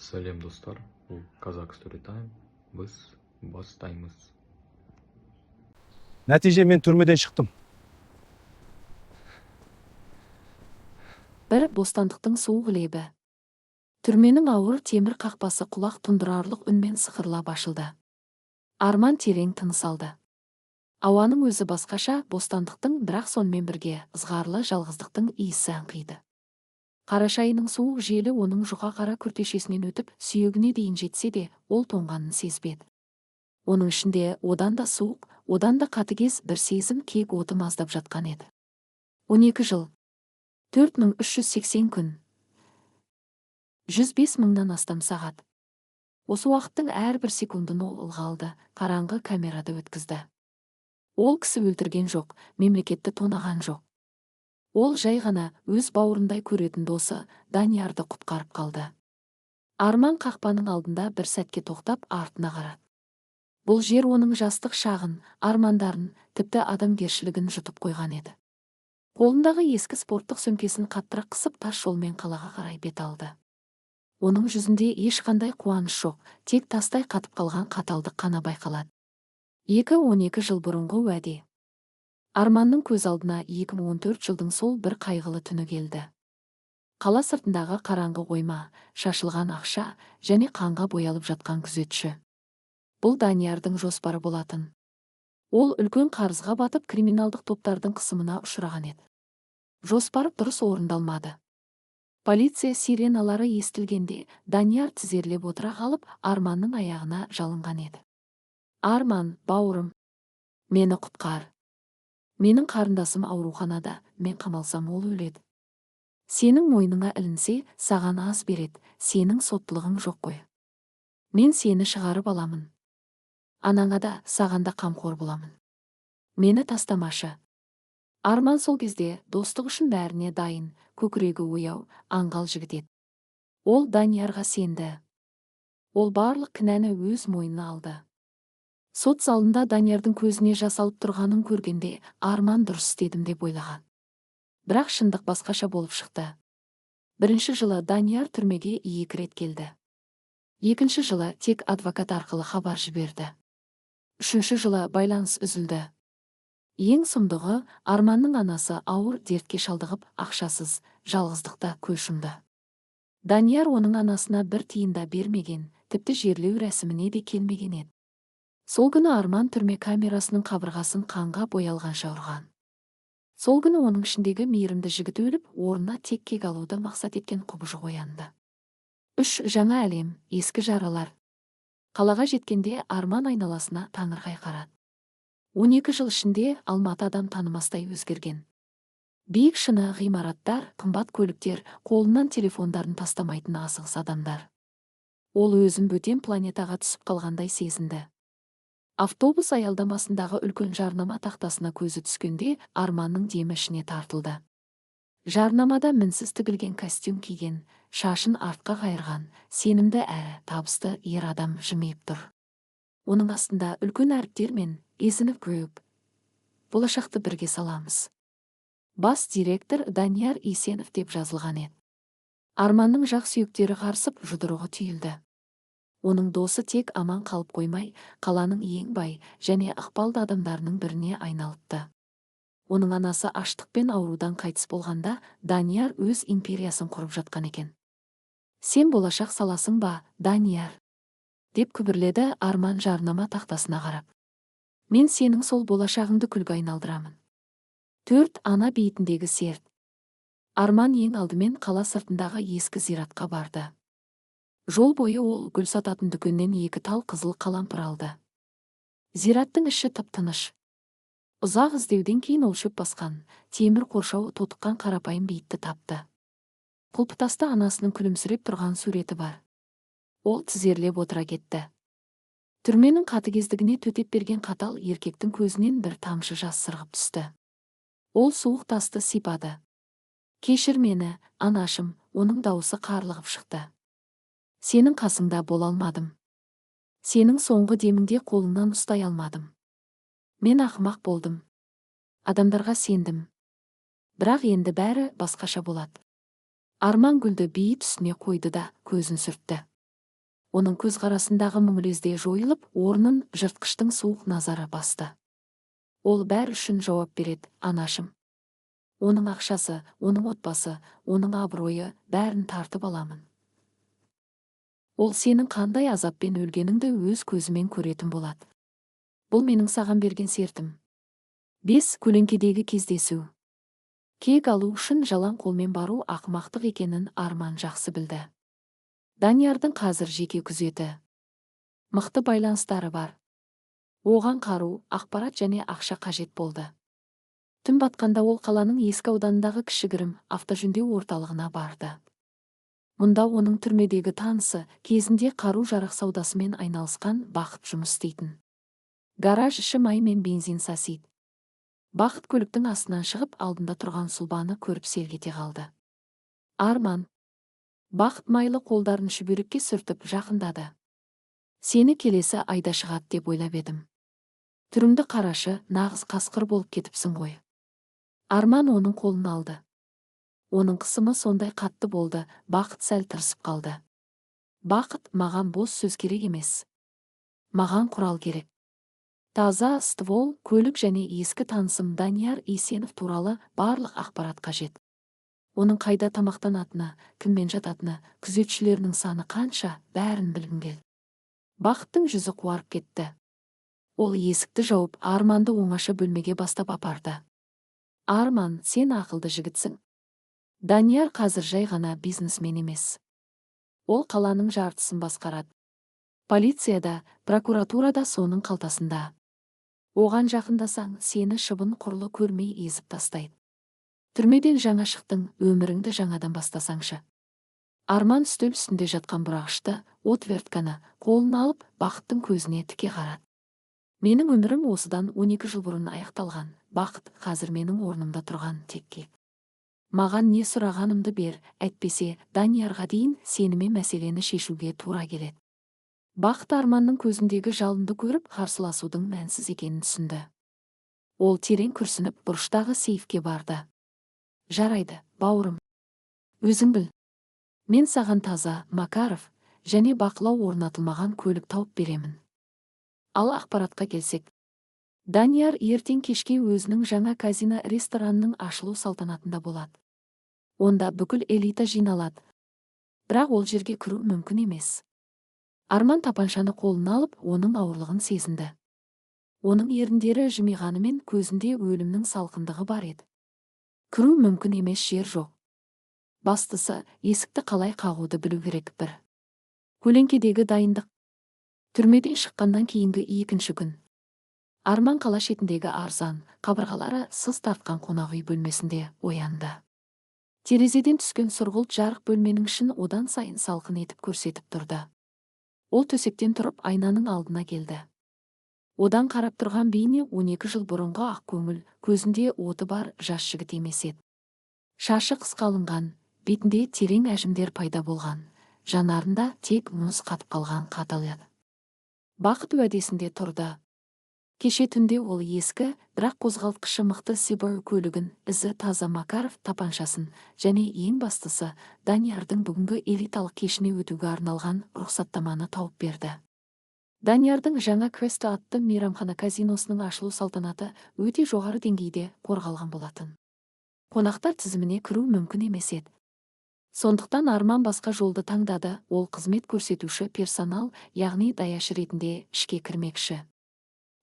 Сәлем достар, бұл Казак Story Time, біз бастаймыз. Нәтиже мен түрмеден шықтым. Бір бостандықтың суық лебі. Түрменің ауыр темір қақпасы құлақ тұндырарлық үнмен сықырлап ашылды. Арман терең тыныс алды. Ауаның өзі басқаша, бостандықтың, бірақ сонымен бірге ызғарлы жалғыздықтың иісі аңқиды. Қарашайының суық желі оның жұқа қара күртешесінен өтіп, сүйегіне дейін жетсе де, ол тоңғанын сезбеді. Оның ішінде одан да суық, одан да қатыгез бір сезім кек оты маздап жатқан еді. 12 жыл, 4380 күн, 105 мыңнан астам сағат. Осы уақыттың әрбір секундын ол ылғалды, қараңғы камерада өткізді. Ол кісі өлтірген жоқ, мемлекетті тонаған жоқ. Ол жай ғана өз бауырындай көретін досы Даниярды құтқарып қалды. Арман қақпаның алдында бір сәтке тоқтап артына қарады. Бұл жер оның жастық шағын, армандарын, тіпті адамгершілігін жұтып қойған еді. Қолындағы ескі спорттық сөмкесін қаттырақ қысып тас жолмен қалаға қарай бет алды. Оның жүзінде ешқандай қуаныш жоқ, тек тастай қатып қалған қаталдық қана байқалады. 12 жыл бұрынғы уәде. Арманның көз алдына 2014 жылдың сол бір қайғылы түні келді. Қала сыртындағы қараңғы қойма, шашылған ақша және қанға боялып жатқан күзетші. Бұл Даниярдың жоспары болатын. Ол үлкен қарызға батып криминалдық топтардың қысымына ұшыраған еді. Жоспар дұрыс орындалмады. Полиция сиреналары естілгенде Данияр тізерлеп отыра қалып, Арманның аяғына жалынған еді. Арман, бауырым, мені құтқар. Менің қарындасым ауруханада, мен қамалсам ол өледі. Сенің мойныңа ілінсе, саған аз береді, сенің соттылығың жоқ қой. Мен сені шығарып аламын. Анаңа да, саған да қамқор боламын. Мені тастамашы. Арман сол кезде достық үшін бәріне дайын, көкірегі ояу, аңғал жігіт еді. Ол Даниярға сенді. Ол барлық кінәні өз мойнына алды. Сот залында Даниярдың көзіне жас алып тұрғанын көргенде Арман дұрыс істедім деп ойлаған. Бірақ шындық басқаша болып шықты. Бірінші жылы Данияр түрмеге 2 рет келді. Екінші жылы тек адвокат арқылы хабар жіберді. Үшінші жылы байланыс үзілді. Ең сұмдығы, Арманның анасы ауыр дертке шалдығып, ақшасыз, жалғыздықта көз жұмды. Данияр оның анасына бір тиын да бермеген, тіпті жерлеу рәсіміне де келмеген еді. Сол күні Арман түрме камерасының қабырғасын қанға боялғанша ұрған. Сол күні оның ішіндегі мейірімді жігіт өліп, орнына тек кек алуды мақсат еткен құбыжық оянды. 3 жаңа әлем, ескі жаралар. Қалаға жеткенде Арман айналасына таңырқай қарады. 12 жыл ішінде Алматы адам танымастай өзгерген. Биік шыны ғимараттар, қымбат көліктер, қолынан телефондарын тастамайтын асығыс адамдар. Ол өзін бөтен планетаға түсіп қалғандай сезінді. Автобус аялдамасындағы үлкен жарнама тақтасына көзі түскенде Арманның демі ішіне тартылды. Жарнамада мінсіз тігілген костюм киген, шашын артқа қайырған, сенімді әрі табысты ер адам жымиып тұр. Оның астында үлкен әріптермен Есінов Group, болашақты бірге саламыз. Бас директор Данияр Есенов деп жазылған еді. Арманның жақ сүйектері қарсып, жұдырығы түйілді. Оның досы тек аман қалып қоймай, қаланың ең бай және ықпалды адамдарының біріне айналыпты. Оның анасы аштықпен аурудан қайтыс болғанда, Данияр өз империясын құрып жатқан екен. Сен болашақ саласың ба, Данияр? Деп күбірледі Арман жарнама тақтасына қарап. Мен сенің сол болашағыңды күлге айналдырамын. 4 ана бейітіндегі серт. Арман ең алдымен қала сыртындағы ескі зиратқа барды. Жол бойы ол гүл сататын дүкеннен 2 тал қызыл қалампыр алды. Зираттың іші тып-тыныш. Ұзақ іздеуден кейін ол шөп басқан, темір қоршау тотыққан қарапайым бейітті тапты. Құлпытаста анасының күлімсіреп тұрған суреті бар. Ол тізерлеп отыра кетті. Түрменің қатыгездігіне төтеп берген қатал еркектің көзінен бір тамшы жас сырғып түсті. Ол суық тасты сипады. Кешір мені, анашым, оның дауысы қарлығып шықты. Сенің қасыңда бола алмадым. Сенің соңғы деміңде қолыңнан ұстай алмадым. Мен ақымақ болдым. Адамдарға сендім. Бірақ енді бәрі басқаша болады. Арман гүлді бейіт үстіне қойды да көзін сүртті. Оның көзқарасындағы мұңлезде жойылып, орнын жыртқыштың суық назары басты. Ол бәрі үшін жауап береді, анашым. Оның ақшасы, оның отбасы, оның абыройы, бәрін тартып аламын. Ол сенің қандай азаппен өлгеніңді өз көзімен көретін болады. Бұл менің саған берген сертім. 5. Көлеңкедегі кездесу. Кек алу үшін жалаң қолмен бару ақымақтық екенін Арман жақсы білді. Даниярдың қазір жеке күзеті. Мықты байланыстары бар. Оған қару, ақпарат және ақша қажет болды. Түн батқанда ол қаланың ескі ауданындағы кішігірім автожөндеу орталығына барды. Мұнда оның түрмедегі танысы, кезінде қару-жарақ саудасымен айналысқан Бақыт жұмыс істейтін. Гараж іші май мен бензин сасиды. Бақыт көліктің астынан шығып, алдында тұрған сұлбаны көріп селк ете қалды. Арман. Бақыт майлы қолдарын шүберекке сүртіп жақындады. Сені келесі айда шығады деп ойлап едім. Түріңді қарашы, нағыз қасқыр болып кетіпсің ғой. Арман оның қолын алды. Оның қысымы сондай қатты болды, Бақыт сәл тырысып қалды. Бақыт, маған бос сөз керек емес. Маған құрал керек. Таза, ствол, көлік және ескі танысым Данияр Есенов туралы барлық ақпарат қажет. Оның қайда тамақтанатыны, кіммен жататыны, күзетшілерінің саны қанша, бәрін білгім келді. Бақыттың жүзі қуарып кетті. Ол есікті жауып, Арманды оңаша бөлмеге бастап апарды. Арман, сен ақылды жігітсің. Данияр қазір жай ғана бизнесмен емес. Ол қаланың жартысын басқарады. Полицияда, прокуратурада соның қалтасында. Оған жақындасаң, сені шыбын құрлы көрмей езіп тастайды. Түрмеден жаңа шықтың, өміріңді жаңадан бастасаңшы. Арман үстел үстінде жатқан бұрағышты, отвертканы қолына алып, Бақыттың көзіне тіке қарады. Менің өмірім осыдан 12 жыл бұрын аяқталған. Бақыт қазір менің орнымда тұрған текке. Маған не сұрағанымды бер, әйтпесе Даниярға дейін сенімен мәселені шешуге тура келеді. Бақыт Арманның көзіндегі жалынды көріп, қарсыласудың мәнсіз екенін түсінді. Ол терең күрсініп, бұрыштағы сейфке барды. Жарайды, бауырым. Өзің біл. Мен саған таза, Макаров және бақылау орнатылмаған көлік тауып беремін. Ал ақпаратқа келсек. Данияр ертең кешке өзінің жаңа казино ресторанының ашылу салтанатында болады. Онда бүкіл элита жиналады. Бірақ ол жерге кіру мүмкін емес. Арман тапаншаны қолына алып, оның ауырлығын сезінді. Оның еріндері жымиғанымен көзінде өлімнің салқындығы бар еді. Кіру мүмкін емес жер жоқ. Бастысы, есікті қалай қағуды білу керек бір. Көлеңкедегі дайындық. Түрмеден шыққаннан кейінгі екінші күн. Арман қала шетіндегі арзан, қабырғалары сыз тартқан қонақ үй бөлмесінде оянды. Терезеден түскен сұрғылт жарық бөлменің ішін одан сайын салқын етіп көрсетіп тұрды. Ол төсектен тұрып айнаның алдына келді. Одан қарап тұрған бейне 12 жыл бұрынғы ақ көңіл, көзінде оты бар жас жігіт емес еді. Шашы қысқалынған, бетінде терең әжімдер пайда болған, жанарында тек мұз қатып қалған қатал еді. Бақыт уәдесінде тұрды. Кеше түнде ол ескі, бірақ қозғалтқышы мықты Subaru көлігін, ізі таза Макаров тапаншасын және ең бастысы Даниярдың бүгінгі элиталық кешіне өтуге арналған рұқсаттаманы тауып берді. Даниярдың жаңа Квесто атты мейрамхана казиносының ашылу салтанаты өте жоғары деңгейде қорғалған болатын. Қонақтар тізіміне кіру мүмкін емес еді. Сондықтан Арман басқа жолды таңдады, ол қызмет көрсетуші персонал, яғни даяшы ретінде ішке кірмекші.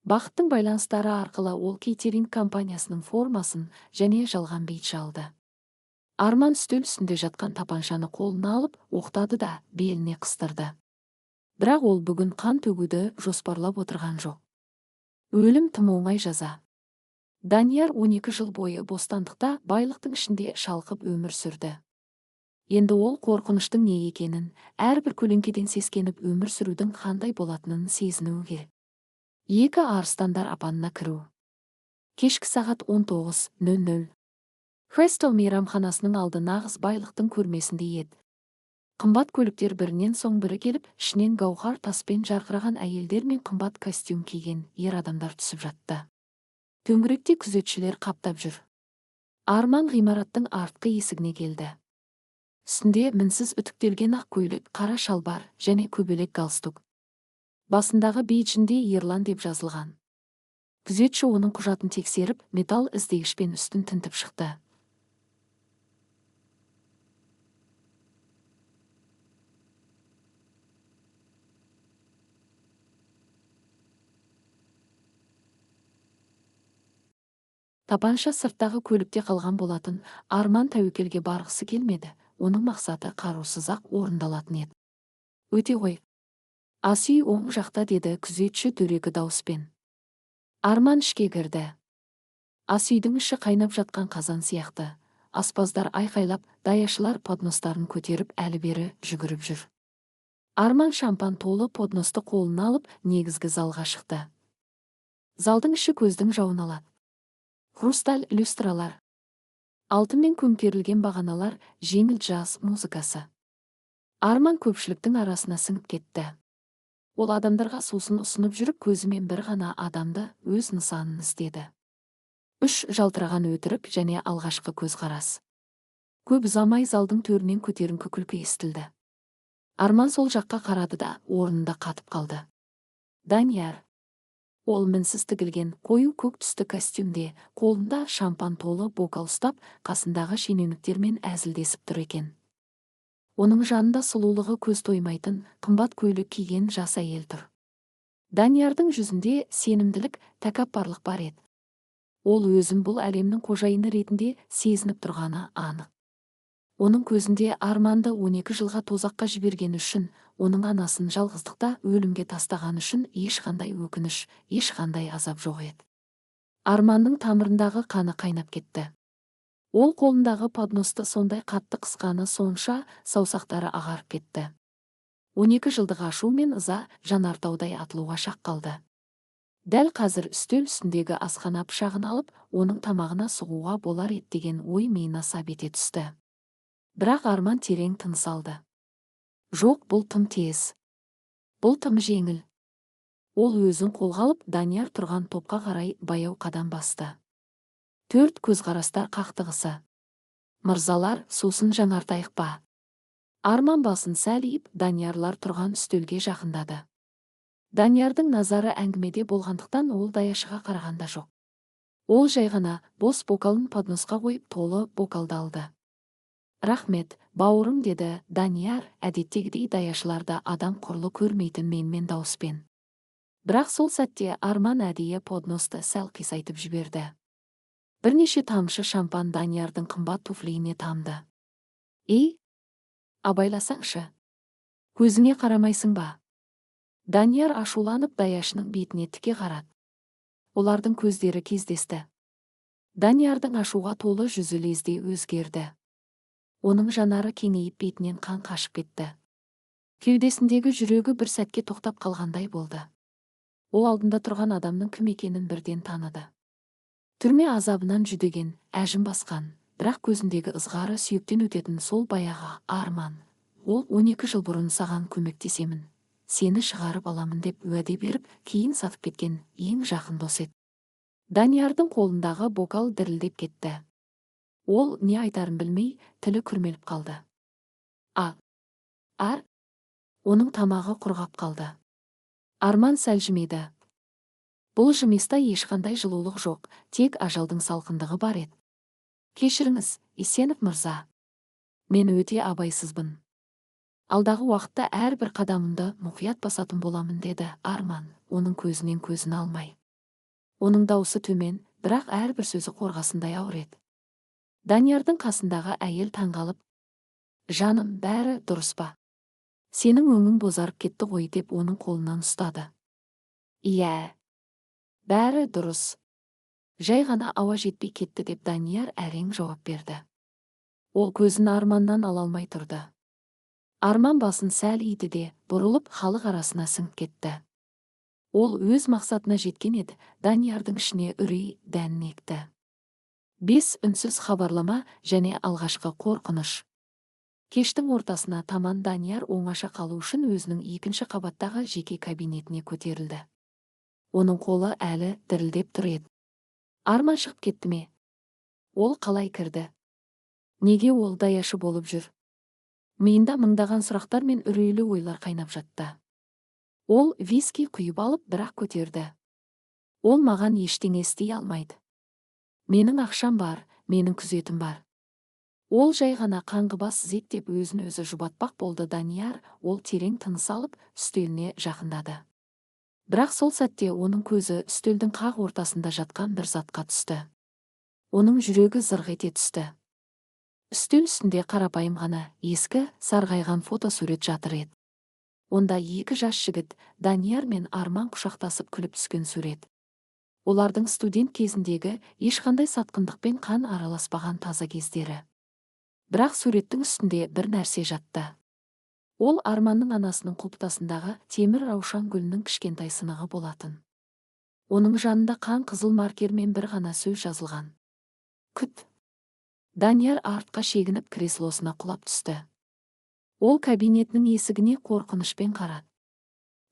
Бақыттың байланыстары арқылы ол кейтеринг компаниясының формасын және жалған бейдж алды. Арман үстел үстінде жатқан тапаншаны қолына алып, оқтады да беліне қыстырды. Бірақ ол бүгін қан төгуді жоспарлап отырған жоқ. Өлім тым оңай жаза. Данияр 12 жыл бойы бостандықта байлықтың ішінде шалқып өмір сүрді. Енді ол қорқыныштың не екенін, әрбір көлеңкеден сескеніп өмір сүрудің қандай болатынын сезінуі керек. 2 арыстандар апанына кіру. Кешкі сағат 19:00. Квесто мейрамханасының алды нағыз байлықтың көрмесіндей еді. Қымбат көліктер бірінен соң бірі келіп, ішінен гауһар таспен жарқыраған әйелдер мен қымбат костюм киген ер адамдар түсіп жатты. Төңіректе күзетшілер қаптап жүр. Арман ғимараттың артқы есігіне келді. Үстінде мінсіз үтіктелген ақ көйлек, қара шалбар және көбелек галстук. Басындағы бейджінде Ерлан деп жазылған. Күзетші оның құжатын тексеріп, металл іздегішпен үстін тінтіп шықты. Тапанша сырттағы көлікте қалған болатын. Арман тәуекелге барғысы келмеді. Оның мақсаты қарусыз-ақ орындалатын еді. Өте ғой. Ас үй оң жақта, деді күзетші дөрекі дауыспен. Арман ішке кірді. Ас үйдің іші қайнап жатқан қазан сияқты. Аспаздар айқайлап, даяшылар подностарын көтеріп әлі-бері жүгіріп жүр. Арман шампан толы подносты қолына алып, негізгі залға шықты. Залдың іші көздің жауын алады. Хрусталь люстралар, алтынмен көмкерілген бағаналар, жеңіл джаз музыкасы. Арман көпшіліктің арасына сіңіп кетті. Ол адамдарға сусын ұсынып жүріп, көзімен бір ғана адамды, өз нысанын іздеді. Үш жалтыраған өтірік және алғашқы көзқарас. Көп ұзамай залдың төрінен көтеріңкі күлкі естілді. Арман сол жаққа қарады да орнында қатып қалды. Данияр. Ол мінсіз тігілген, қою көк түсті костюмде, қолында шампан толы бокал ұстап, қасындағы шенеуніктермен әзілдесіп тұр екен. Оның жанында сұлулығы көз тоймайтын, қымбат көйлек киген жас әйел тұр. Даниярдың жүзінде сенімділік, тәкаппарлық бар еді. Ол өзін бұл әлемнің қожайыны ретінде сезініп тұрғаны анық. Оның көзінде Арманды 12 жылға тозаққа жіберген үшін, оның анасын жалғыздықта өлімге тастаған үшін ешқандай өкініш, ешқандай азап жоқ еді. Арманның тамырындағы қаны қайнап кетті. Ол қолындағы подносты сондай қатты қысқаны сонша саусақтары ағарып кетті. 12 жылдық ашу мен ыза жанартаудай атылуға шақ қалды. Дәл қазір үстел үстіндегі асхана пышағын алып, оның тамағына сұғуға болар еді деген ой миына сап ете түсті. Бірақ Арман терең тыныс алды. Жоқ, бұл тым тез. Бұл тым жеңіл. Ол өзін қолға алып, Данияр тұрған топқа қарай баяу қадам басты. 4 көзқарастар қақтығысы. Мырзалар, сусын жаңартайық па? Арман басын сәл иіп, Даниярлар тұрған үстелге жақындады. Даниярдың назары әңгімеде болғандықтан ол даяшыға қарағанда жоқ. Ол жай ғана бос бокалын подносқа қойып, толы бокалды алды. Рахмет, бауырым, деді Данияр, әдеттегідей даяшыларда адам құрлы көрмейтін менмен дауыспен. Бірақ сол сәтте Арман әдейі подносты сәл қисайтып жіберді. Бірнеше тамшы шампан Даниярдың қымбат туфлиіне тамды. Ей, абайласаңшы. Көзіңе қарамайсың ба? Данияр ашуланып даяшының бетіне тіке қарады. Олардың көздері кездесті. Даниярдың ашуға толы жүзі лезде өзгерді. Оның жанары кеңейіп бетінен қан қашып кетті. Кеудесіндегі жүрегі бір сәтке тоқтап қалғандай болды. Ол алдында тұрған адамның кім екенін бірден таныды. Түрме азабынан жүдеген, әжім басқан, бірақ көзіндегі ызғары сүйектен өтетін сол баяғы Арман. Ол 12 жыл бұрын саған көмектесемін, сені шығарып аламын деп уәде беріп, кейін сатып кеткен ең жақын дос еді. Даниярдың қолындағы бокал дірілдеп кетті. Ол не айтарын білмей, тілі күрмеліп қалды. Оның тамағы құрғап қалды. Арман сәл жымиды. Бұл жымиста ешқандай жылулық жоқ, тек ажалдың салқындығы бар еді. Кешіріңіз, Есенов мырза. Мен өте абайсызбын. Алдағы уақытта әрбір қадамымды мұқият басатын боламын, деді Арман, оның көзінен көзін алмай. Оның дауысы төмен, бірақ әрбір сөзі қорғасындай ауыр еді. Даниярдың қасындағы әйел таңғалып, жаным, бәрі дұрыс па? Сенің өңің бозарып кетті ғой, деп оның қолынан ұстады. Иә, бәрі дұрыс. Жай ғана ауа жетпей кетті, деп Данияр әрең жауап берді. Ол көзін Арманнан ала алмай тұрды. Арман басын сәл иді де, бұрылып халық арасына сіңіп кетті. Ол өз мақсатына жеткен еді, Даниярдың ішіне үрей дәнін екті. 5 үнсіз хабарлама және алғашқы қорқыныш. Кештің ортасына таман Данияр оңаша қалу үшін өзінің 2-ші қабаттағы жеке кабинетіне көтерілді. Оның қолы әлі дірілдеп тұр еді. Арман шығып кетті ме? Ол қалай кірді? Неге ол даяшы болып жүр? Миында мыңдаған сұрақтар мен үрейлі ойлар қайнап жатты. Ол виски құйып алып, бірақ көтерді. Ол маған ештеңе істей алмайды. Менің ақшам бар, менің күзетім бар. Ол жай ғана қаңғыбас зеттеп өзін өзі жұбатпақ болды. Данияр, ол терең тыныс алып, үстеліне жақындады. Бірақ сол сәтте оның көзі үстелдің қақ ортасында жатқан бір затқа түсті. Оның жүрегі зырқ ете түсті. Үстел үстінде қарапайым ғана ескі, сарғайған фотосурет жатыр еді. Онда екі жас жігіт, Данияр мен Арман құшақтасып күліп түскен сурет. Олардың студент кезіндегі ешқандай сатқындықпен қан араласпаған таза кездері. Бірақ суреттің үстінде бір нәрсе жатты. Ол Арманның анасының құлпытасындағы темір раушан гүлінің кішкентай сынығы болатын. Оның жанында қан қызыл маркермен бір ғана сөз жазылған. Күт. Данияр артқа шегініп креслосына құлап түсті. Ол кабинетінің есігіне қорқынышпен қарады.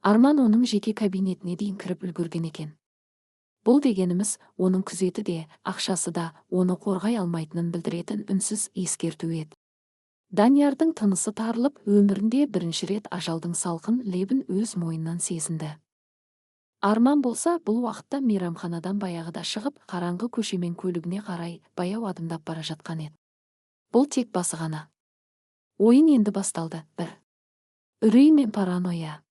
Арман оның жеке кабинетіне дейін кіріп үлгерген екен. Бұл дегеніміз, оның күзеті де, ақшасы да оны қорғай алмайтынын білдіретін үнсіз ескерту еді. Даниярдың тынысы тарылып, өмірінде бірінші рет ажалдың салқын лебін өз мойнынан сезінді. Арман болса, бұл уақытта мейрамханадан баяғыда шығып, қараңғы көшемен көлігіне қарай баяу адымдап бара жатқан еді. Бұл тек басы ғана. Ойын енді басталды. Бір үрей мен паранойя.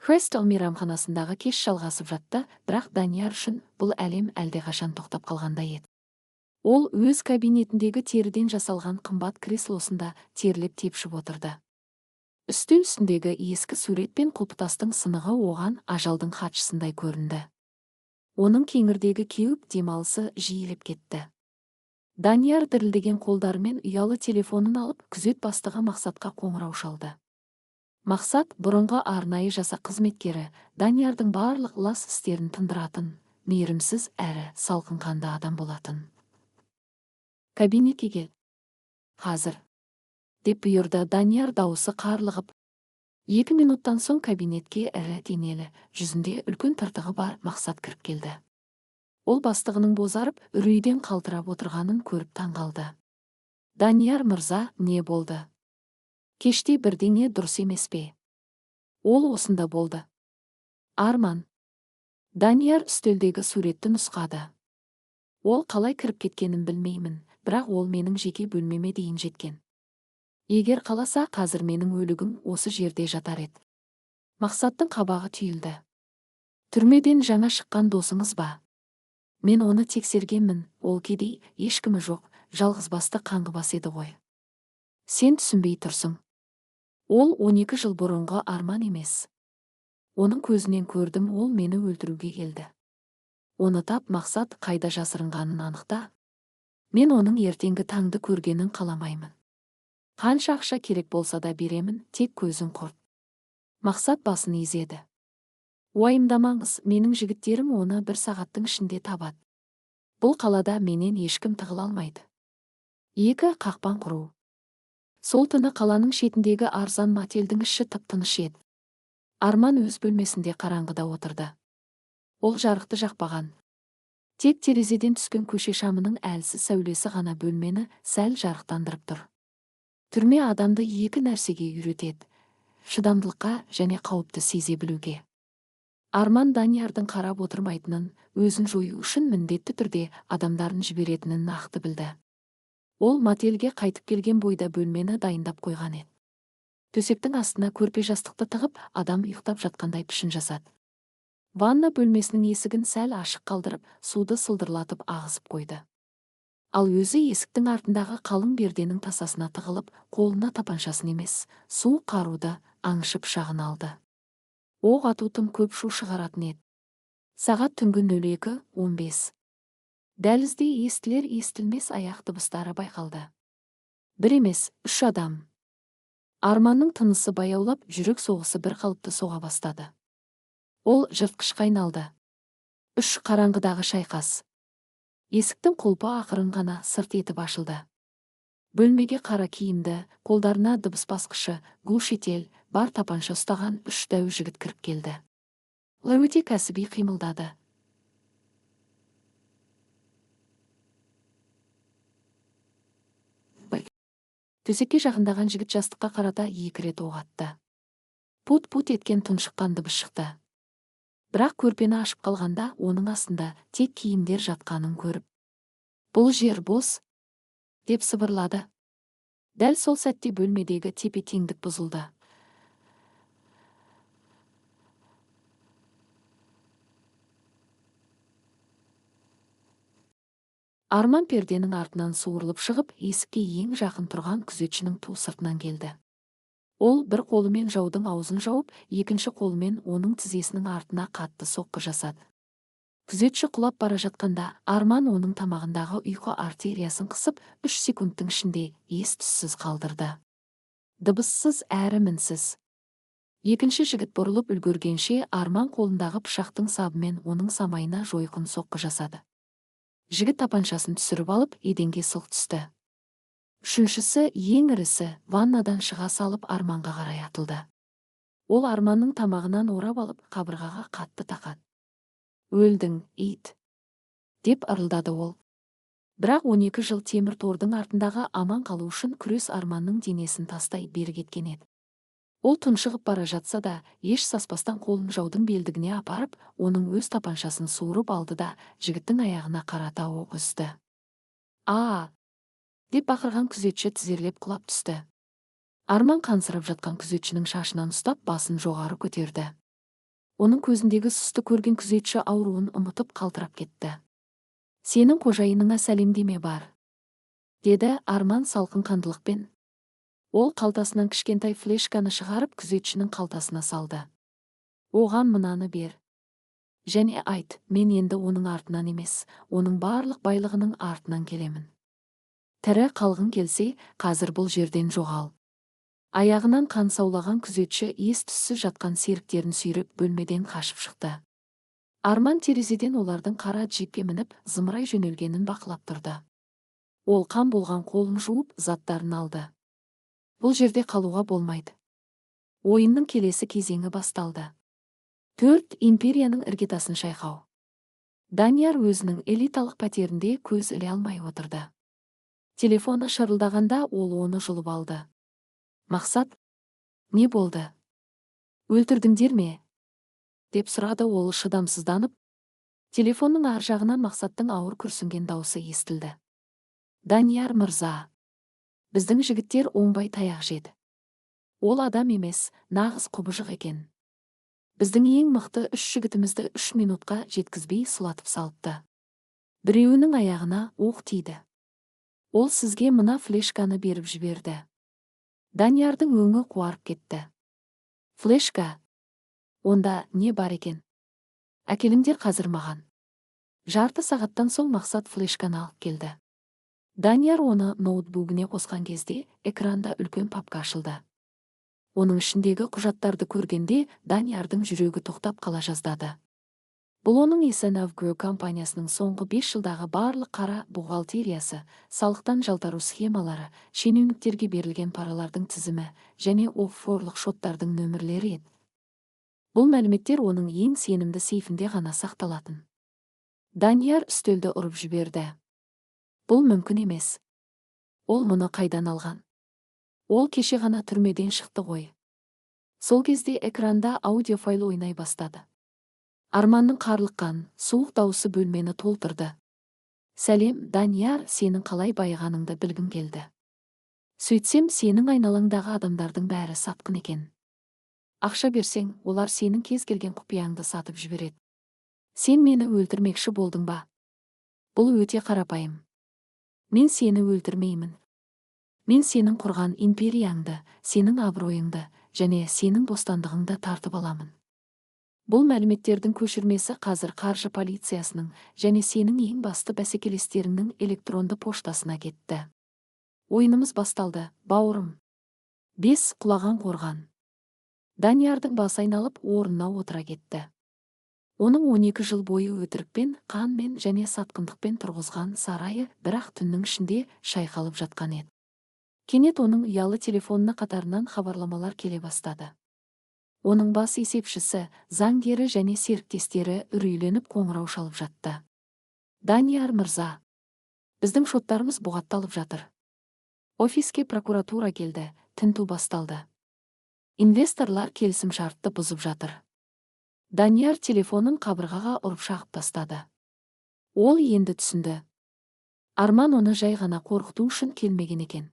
Хрестел мейрамханасындағы кеш жалғасып жатты, бірақ Данияр үшін бұл әлем әлдеқашан тоқтап қалғандай еді. Ол өз кабинетіндегі теріден жасалған қымбат креслосында терлеп тепшіп отырды. Үстел үстіндегі ескі сурет пен құлпытастың сынығы оған ажалдың хатшысындай көрінді. Оның кеңірдегі кеуіп демалысы жиілеп кетті. Данияр дірілдеген қолдарымен ұялы телефонын алып, күзет бастығы Мақсатқа қоңырау шалды. Мақсат бұрынғы арнайы жасақ қызметкері, Даниярдың барлық лас істерін тындыратын, мейірімсіз әрі салқын қанды адам болатын. Кабинетке кел. Қазір. Деп бұйырды. Данияр дауысы қарлығып. 2 минуттан соң кабинетке ірі денелі, жүзінде үлкен тыртығы бар Мақсат кіріп келді. Ол бастығының бозарып, үрейден қалтырап отырғанын көріп таңғалды. Данияр мырза, не болды? Кеште бірдеңе дұрыс емес пе? Ол осында болды. Арман. Данияр үстелдегі суретті нұсқады. Ол қалай кіріп кеткенін білмеймін, бірақ ол менің жеке бөлмеме дейін жеткен. Егер қаласа, қазір менің өлігім осы жерде жатар еді. Мақсаттың қабағы түйілді. Түрмеден жаңа шыққан досыңыз ба? Мен оны тексергенмін, ол кедей, ешкімі жоқ, жалғызбасты қаңғыбас еді ғой. Сен түсінбей тұрсың. Ол 12 жыл бұрынғы Арман емес. Оның көзінен көрдім, ол мені өлтіруге келді. Оны тап. Мақсат, қайда жасырынғанын анықта. Мен оның ертеңгі таңды көргенін қаламаймын. Қанша ақша керек болса да беремін, тек көзін құрт. Мақсат басын изеді. Уайымдамаңыз, менің жігіттерім оны 1 сағаттың ішінде табады. Бұл қалада менен ешкім тығыла алмайды. 2 қақпан құру. Сол түні қаланың шетіндегі арзан мотельдің іші тып-тыныш еді. Арман өз бөлмесінде қараңғыда отырды. Ол жарықты жақпаған. Тек терезеден түскен көше шамының әлсіз сәулесі ғана бөлмені сәл жарықтандырып тұр. Түрме адамды 2 нәрсеге үйретеді: шыдамдылыққа және қауіпті сезе білуге. Арман Даниярдың қарап отырмайтынын, өзін жою үшін міндетті түрде адамдарын жіберетінін нақты білді. Ол мотельге қайтып келген бойда бөлмені дайындап қойған еді. Төсектің астына көрпе жастықты тығып, адам ұйықтап жатқандай пішін жасады. Ванна бөлмесінің есігін сәл ашық қалдырып, суды сылдырлатып ағызып қойды. Ал өзі есіктің артындағы қалың перденің тасасына тығылып, қолына тапаншасын емес, суық қаруды, аңшы пышағын алды. Оқ ату тым көп шу шығаратын еді. Сағат түнгі 02:15. Дәлізде естілер-естілмес аяқ дыбыстары байқалды. Бір емес, 3 адам. Арманның тынысы баяулап, жүрек соғысы бір қалыпты соға бастады. Ол жыртқышқа айналды. 3 қараңғыдағы шайқас. Есіктің құлпы ақырын ғана сырт етіп ашылды. Бөлмеге қара киімді, қолдарына дыбыс басқышы, глушитель, бар тапанша ұстаған 3 дәу жігіт кіріп келді. Өте кәсіби қимылдады. Төсекке жақындаған жігіт жастыққа қарата 2 рет оқ атты. Пут-пут еткен тұншыққан дыбыс шықты. Бірақ көрпені ашып қалғанда оның астында тек киімдер жатқанын көріп, "Бұл жер бос", деп сыбырлады. Дәл сол сәтте бөлмедегі тепе-теңдік бұзылды. Арман перденің артынан суырылып шығып, есікке ең жақын тұрған күзетшінің ту сыртынан келді. Ол бір қолымен жаудың аузын жауып, екінші қолымен оның тізесінің артына қатты соққы жасады. Күзетші құлап бара жатқанда, Арман оның тамағындағы ұйқы артериясын қысып, 3 секундтың ішінде ес-түссіз қалдырды. Дыбыссыз әрі мінсіз. Екінші жігіт бұрылып үлгергенше, Арман қолындағы пышақтың сабымен оның самайына жойқын соққы жасады. Жігіт тапаншасын түсіріп алып, еденге сылқ түсті. Үшіншісі, ең ірісі, ваннадан шыға салып Арманға қарай атылды. Ол Арманның тамағынан орап алып, қабырғаға қатты тақады. "Өлдің, ит", деп ырылдады ол. Бірақ 12 жыл темір тордың артындағы аман қалу үшін күрес Арманның денесін тастай бері кеткен еді. Ол тұншығып бара жатса да, еш саспастан қолын жаудың белдігіне апарып, оның өз тапаншасын суырып алды да, жігіттің аяғына қарата оқ үзді. "А!" деп бақырған күзетші тізерлеп құлап түсті. Арман қансырап жатқан күзетшінің шашынан ұстап, басын жоғары көтерді. Оның көзіндегі сұсты көрген күзетші ауруын ұмытып қалтырап кетті. "Сенің қожайыныңа сәлемдеме бар", деді Арман салқын қандылықпен. Ол қалтасынан кішкентай флешканы шығарып, күзетшінің қалтасына салды. "Оған мынаны бер. Және айт, мен енді оның артынан емес, оның барлық байлығының артынан келемін. Тірі қалғың келсе, қазір бұл жерден жоғал." Аяғынан қан саулаған күзетші ес-түссіз жатқан серіктерін сүйреп бөлмеден қашып шықты. Арман терезеден олардың қара джипке мініп, зымырай жөнелгенін бақылап тұрды. Ол қан болған қолын жуып, заттарын алды. Бұл жерде қалуға болмайды. Ойынның келесі кезеңі басталды. 4 империяның іргетасын шайқау. Данияр өзінің элиталық пәтерінде көз іле алмай отырды. Телефоны шырылдағанда ол оны жұлып алды. "Мақсат, не болды? Өлтірдіңдер ме?" деп сұрады ол шыдамсызданып. Телефонның ар жағынан Мақсаттың ауыр күрсінген даусы естілді. "Данияр мырза, біздің жігіттер оңбай таяқ жеді. Ол адам емес, нағыз құбыжық екен. Біздің ең мықты 3 жігітімізді 3 минутқа жеткізбей сұлатып салыпты. Біреуінің аяғына оқ тиді. Ол сізге мына флешканы беріп жіберді." Даниярдың өңі қуарып кетті. "Флешка? Онда не бар екен? Әкеліңдер қазір маған." Жарты сағаттан соң Мақсат флешканы алып келді. Данияр оны ноутбугіне қосқан кезде экранда үлкен папка ашылды. Оның ішіндегі құжаттарды көргенде Даниярдың жүрегі тоқтап қала жаздады. Бұл оның Исенавгро компаниясының соңғы 5 жылдағы барлық қара бухгалтериясы, салықтан жалтару схемалары, шенеуніктерге берілген паралардың тізімі және оффшорлық шоттардың нөмірлері еді. Бұл мәліметтер оның ең сенімді сейфінде ғана сақталатын. Данияр үстелді ұрып жіберді. "Бұл мүмкін емес. Ол мұны қайдан алған? Ол кеше ғана түрмеден шықты ғой." Сол кезде экранда аудиофайл ойнай бастады. Арманның қарлыққан, суық дауысы бөлмені толтырды. "Сәлем, Данияр, сенің қалай байығаныңды білгім келді. Сөйтсем, сенің айналаңдағы адамдардың бәрі сатқын екен. Ақша берсең, олар сенің кез келген құпияңды сатып жібереді. Сен мені өлтірмекші болдың ба? Бұл өте қарапайым. Мен сені өлтірмеймін. Мен сенің құрған империяңды, сенің абыройыңды және сенің бостандығыңды тартып аламын. Бұл мәліметтердің көшірмесі қазір қаржы полициясының және сенің ең басты бәсекелестеріңнің электронды поштасына кетті. Ойынымыз басталды, бауырым." 5 құлаған қорған. Даниярдың басы айналып орнына отыра кетті. Оның 12 жыл бойы өтірікпен, қанмен және сатқындықпен тұрғызған сарайы бірақ түннің ішінде шайқалып жатқан еді. Кенет оның ұялы телефонына қатарынан хабарламалар келе бастады. Оның бас есепшісі, заңгері және серіктестері үрейленіп қоңырау шалып жатты. "Данияр мырза, біздің шоттарымыз бұғатталып жатыр. Офиске прокуратура келді, тінту басталды. Инвесторлар келісім шартты бұзып жатыр. Данияр телефонын қабырғаға ұрып шағып тастады. Ол енді түсінді. Арман оны жай ғана қорқыту үшін келмеген екен.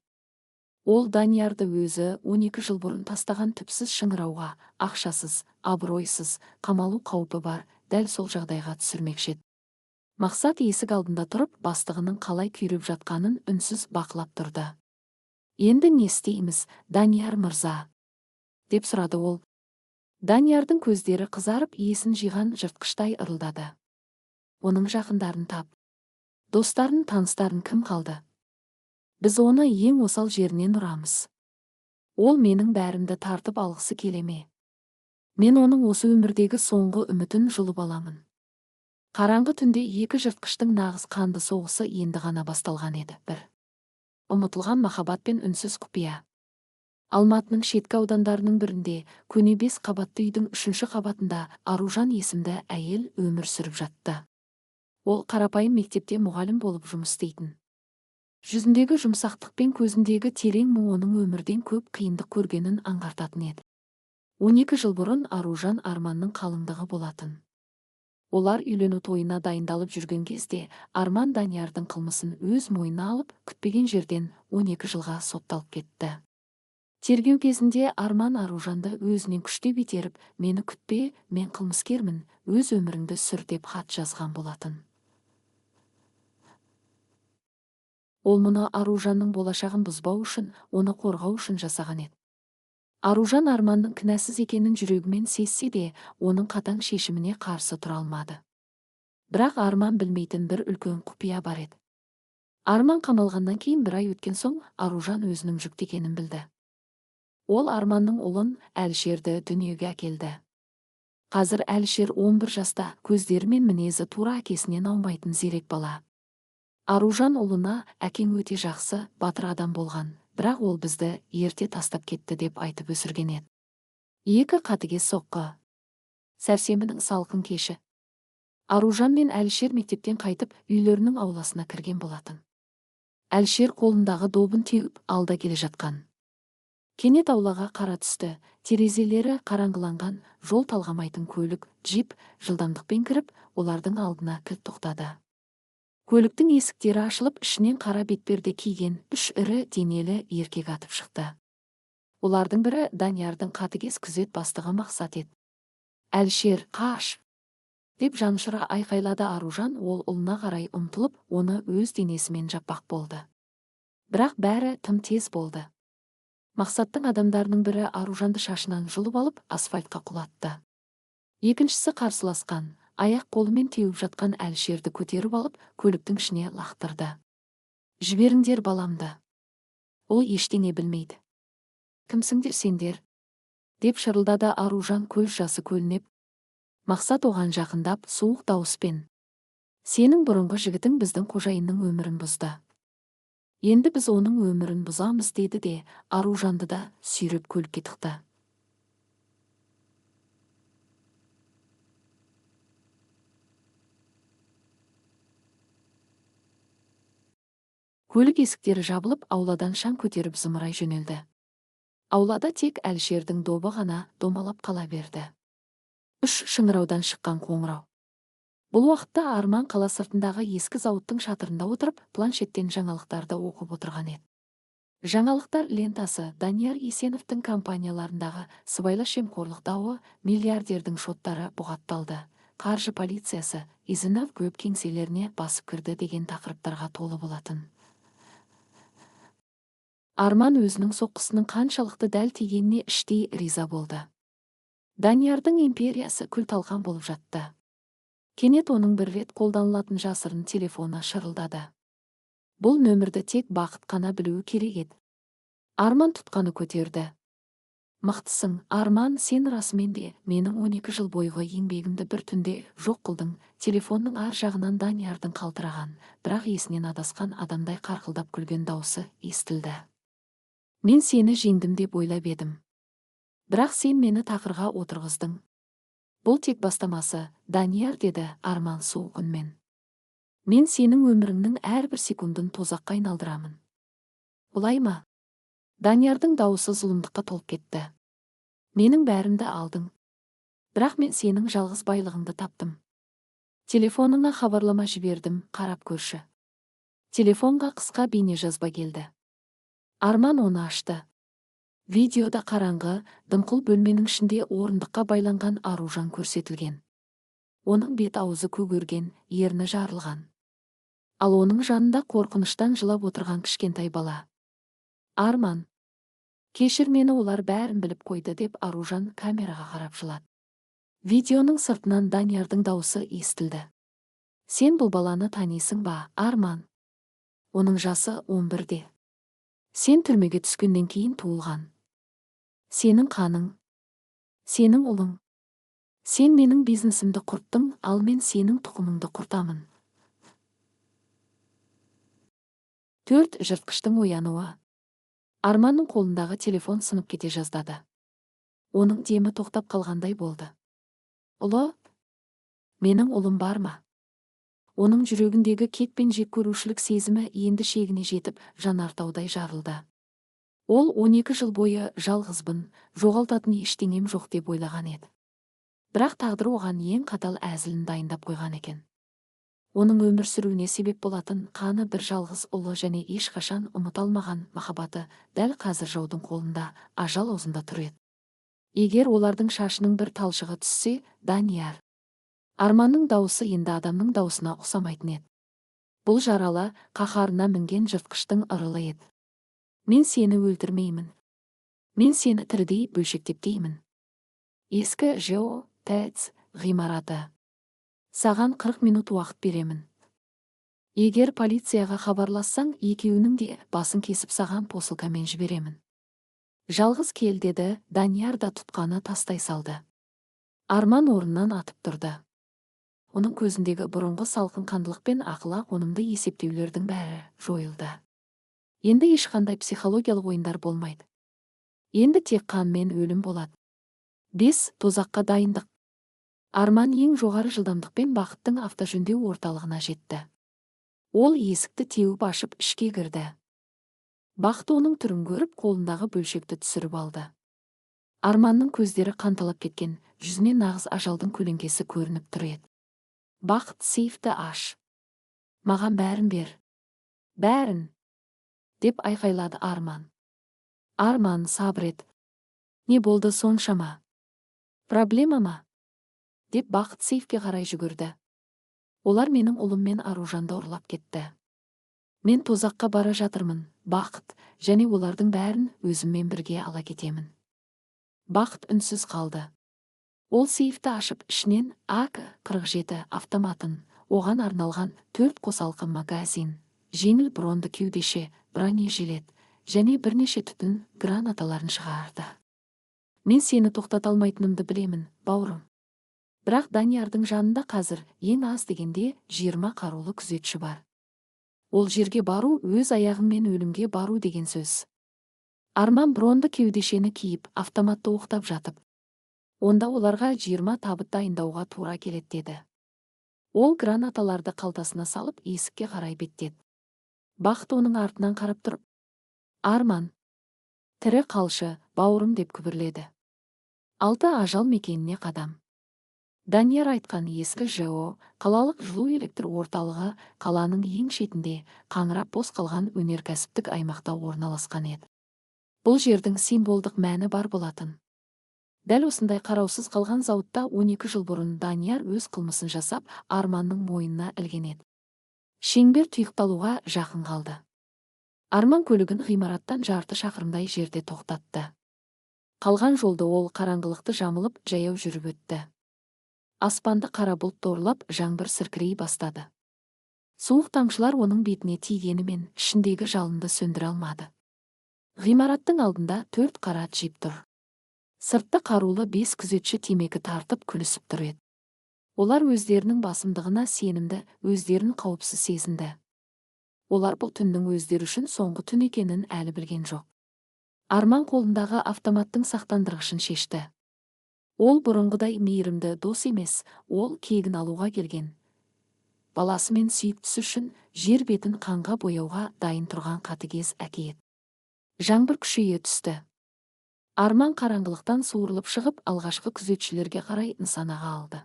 Ол Даниярды өзі 12 жыл бұрын тастаған түпсіз шыңырауға, ақшасыз, абыройсыз, қамалу қаупі бар, дәл сол жағдайға түсірмекші. Мақсат есік алдында тұрып, бастығының қалай күйреп жатқанын үнсіз бақылап тұрды. «Енді не істейміз, Данияр мырза?» деп сұрады ол. Даниярдың көздері қызарып, есін жиған жыртқыштай ырылдады. Оның жақындарын тап, достарын, таныстарын кім қалды? Біз оны ең осал жерінен ұрамыз. Ол менің бәрімді тартып алғысы келеме. Мен оның осы өмірдегі соңғы үмітін жұлып аламын. Қараңғы түнде екі жыртқыштың нағыз қанды соғысы енді ғана басталған еді. Бір ұмытылған махаббат пен үнсіз құпия. Алматының шеткі аудандарының бірінде, көне 5 қабатты үйдің 3-ші қабатында Аружан есімді әйел өмір сүріп жатты. Ол қарапайым мектепте мұғалім болып жұмыс істейтін. Жүзіндегі жұмсақтық пен көзіндегі терең мұң оның өмірден көп қиындық көргенін аңғартатын еді. 12 жыл бұрын Аружан Арманның қалыңдығы болатын. Олар үйлену тойына дайындалып жүрген кезде Арман Даниярдың қылмысын өз мойнына алып, күтпеген жерден 12 жылға сотталып кетті. Тергеу кезінде Арман Аружанды өзінен күштеп итеріп, «Мені күтпе, мен қылмыскермін, өз өміріңді сүр» деп хат жазған болатын. Ол мұны Аружанның болашағын бұзбау үшін, оны қорғау үшін жасаған еді. Аружан Арманның кінәсіз екенін жүрегімен сезсе де, оның қатаң шешіміне қарсы тұра алмады. Бірақ Арман білмейтін бір үлкен құпия бар еді. Арман қамалғаннан кейін 1 ай өткен соң, Аружан өзінің жүкті екенін білді. Ол Арманның ұлын, Әлішерді дүниеге әкелді. Қазір Әлішер 11 жаста, көздері мен мінезі тура әкесінен аумайтын зерек бала. Аружан ұлына, «Әкең өте жақсы, батыр адам болған, бірақ ол бізді ерте тастап кетті» деп айтып өсірген еді. 2 қатыгез соққы. Сәрсенбінің салқын кеші. Аружан мен Әлішер мектептен қайтып, үйлерінің ауласына кірген болатын. Әлішер қолындағы добын теуіп, алда келе жатқан. Кенет аулаға қара түсті, терезелері қараңғыланған, жол талғамайтын көлік, джип, жылдамдықпен кіріп, олардың алдына кілт тоқтады. Көліктің есіктері ашылып, ішінен қара бетперде киген 3 ірі денелі еркек атып шықты. Олардың бірі Даниярдың қатыгез күзет бастығы Мақсат еді. «Әлішер, қаш!» деп жанұшыра айқайлады Аружан. Ол ұлына қарай ұмтылып, оны өз денесімен жаппақ болды. Бірақ бәрі тым тез болды. Мақсаттың адамдарының бірі Аружанды шашынан жұлып алып, асфальтқа құлатты. Екіншісі қарсыласқан, аяқ қолымен теуіп жатқан Әлішерді көтеріп алып, көліктің ішіне лақтырды. «Жіберіңдер баламды. Ол ештеңе білмейді. Кімсіңдер сендер?» деп шырылдады Аружан көз жасы көлінеп. Мақсат оған жақындап, суық дауыспен: «Сенің бұрынғы жігітің біздің қожайынның өмірін бұзды. Енді біз оның өмірін бұзамыз» деді де, Аружанды да сүйреп көлікке тықты. Көлік есіктері жабылып, ауладан шаң көтеріп зымырай жөнелді. Аулада тек Әлішердің добы ғана домалап қала берді. 3 шыңыраудан шыққан қоңырау. Бұл уақытта Арман қала сыртындағы ескі зауыттың шатырында отырып, планшеттен жаңалықтарды оқып отырған еді. Жаңалықтар лентасы: Данияр Есеновтың компанияларындағы сыбайлас жемқорлық дауы, миллиардердің шоттары бұғатталды, қаржы полициясы Изінов көп кеңселеріне басып кірді деген тақырыптарға толы болатын. Арман өзінің соққысының қаншалықты дәл тигеніне іштей риза болды. Даниярдың империясы күл-талқан болып жатты. Кенет оның бір рет қолданылатын жасырын телефоны шырылдады. Бұл нөмірді тек бақыт қана білуі керек еді. Арман тұтқаны көтерді. «Мықтысың, Арман, сен расымен де менің 12 жыл бойғы еңбегімді бір түнде жоқ қылдың». Телефонның ар жағынан Даниярдың қалтыраған, бірақ есінен адасқан адамдай қарқылдап күлген даусы естілді. «Мен сені жеңдім деп ойлап едім. Бірақ сен мені тақырға отырғыздың. Бұл тек бастамасы, Данияр», деді Арман суық үнмен. «Мен сенің өміріңнің әрбір секундын тозаққа айналдырамын. Бұлай ма? Даниярдың дауысы зұлымдыққа толып кетті. Менің бәрімді алдың. Бірақ мен сенің жалғыз байлығыңды таптым. Телефоныңа хабарлама жібердім, қарап көрші. Телефонға қысқа бейне жазба келді. Арман оны ашты. Видеода қараңғы, дымқыл бөлменің ішінде орындыққа байланған Аружан көрсетілген. Оның бет аузы көгерген, ерні жарылған. Ал оның жанында қорқыныштан жылап отырған кішкентай бала. Арман, кешір мені, олар бәрін біліп қойды, деп Аружан камераға қарап жылады. Видеоның сыртынан Даниярдың дауысы естілді. Сен бұл баланы танисың ба, Арман? Оның жасы 11-де. Сен түрмеге түскеннен кейін туылған. Сенің қаның, сенің ұлың. Сен менің бизнесімді құрттың, ал мен сенің тұқымыңды құртамын. 4. Жыртқыштың оянуы. Арманның қолындағы телефон сынып кете жаздады. Оның демі тоқтап қалғандай болды. Ұлы, менің ұлым бар ма? Оның жүрегіндегі кек пен жек көрушілік сезімі енді шегіне жетіп, жанартаудай жарылды. Ол 12 жыл бойы жалғызбын, жоғалтатын ештеңем жоқ деп ойлаған еді. Бірақ тағдыр оған ең қатал әзілін дайындап қойған екен. Оның өмір сүруіне себеп болатын қаны бір жалғыз ұлы және ешқашан ұмыта алмаған махаббаты дәл қазір жаудың қолында, ажал аузында тұр еді. Егер олардың шашының бір талшығы түссе, Данияр. Арманның дауысы енді адамның даусына ұқсамайтын еді. Бұл жаралы, қаһарына мінген жыртқыштың ырылы еді. Мен сені өлтірмеймін. Мен сені тірідей бөлшектепкеймін. Ескі ЖО ТЭЦ ғимараты. Саған 40 минут уақыт беремін. Егер полицияға хабарлассаң, екеуінің де басын кесіп саған посылкамен жіберемін. Жалғыз кел, деді. Данияр да тұтқаны тастай салды. Арман орнынан атып тұрды. Оның көзіндегі бұрынғы салқын қандылық пен ақылақ онымды есептеулердің бәрі жойылды. Енді ешқандай психологиялық ойындар болмайды. Енді тек қан мен өлім болады. 5. Тозаққа дайындық. Арман ең жоғары жылдамдықпен бақыттың автожөндеу орталығына жетті. Ол есікті теуіп ашып ішке кірді. Бақыт оның түрін көріп, қолындағы бөлшекті түсіріп алды. Арманның көздері қанталап кеткен, жүзінен нағыз ажалдың көлеңкесі көрініп тұр еді. Бақыт, сейфті аш. Маған бәрін бер. Бәрін. Деп айқайлады Арман. Арман, сабыр ет. Не болды соншама? Проблема ма? Деп Бақыт сейфке қарай жүгірді. Олар менің ұлым мен Аружанды ұрлап кетті. Мен тозаққа бара жатырмын, Бақыт, және олардың бәрін өзіммен бірге ала кетемін. Бақыт үнсіз қалды. Ол сейфті ашып, ішінен АК-47 автоматын, оған арналған 4 қосалқы магазин, жеңіл бронды кеудеше, бронежилет және бірнеше түтін гранаталарын шығарды. Мен сені тоқтата алмайтынымды білемін, бауырым. Бірақ Даниярдың жанында қазір ең аз дегенде 20 қарулы күзетші бар. Ол жерге бару өз аяғыңмен өлімге бару деген сөз. Арман бронды кеудешені киіп, автоматты оқтап жатып. Онда оларға 20 табыт дайындауға тура келеді, деді. Ол гранаталарды қалтасына салып, есікке қарай беттеді. Бақыт оның артынан қарап тұрып, Арман, тірі қалшы, бауырым, деп күбірледі. 6 ажал мекеніне қадам. Данияр айтқан ескі ЖО, қалалық жылу электр орталығы, қаланың ең шетінде, қаңырап бос қалған өнеркәсіптік аймақта орналасқан еді. Бұл жердің символдық мәні бар болатын. Дәл осындай қараусыз қалған зауытта 12 жыл бұрын Данияр өз қылмысын жасап, Арманның мойнына ілген еді. Шеңбер тұйықталуға жақын қалды. Арман көлігін ғимараттан жарты шақырымдай жерде тоқтатты. Қалған жолды ол қараңғылықты жамылып, жаяу жүріп өтті. Аспанды қара бұлт торлап, жаңбыр сіркірей бастады. Суық тамшылар оның бетіне тигенімен ішіндегі жалынды сөндіре алмады. Ғимараттың алдында 4 қара джип тұр. Сыртта қарулы 5 күзетші темекі тартып күлісіп тұр еді. Олар өздерінің басымдығына сенімді, өздерін қауіпсіз сезінді. Олар бұл түннің өздері үшін соңғы түн екенін әлі білген жоқ. Арман қолындағы автоматтың сақтандырғышын шешті. Ол бұрынғыдай мейірімді дос емес, ол кегін алуға келген. Баласы мен сүйіктісі үшін жер бетін қанға бояуға дайын тұрған қатыгез әке еді. Жаңбыр күшейе түсті. Арман қараңғылықтан суырылып шығып, алғашқы күзетшілерге қарай нысанаға алды.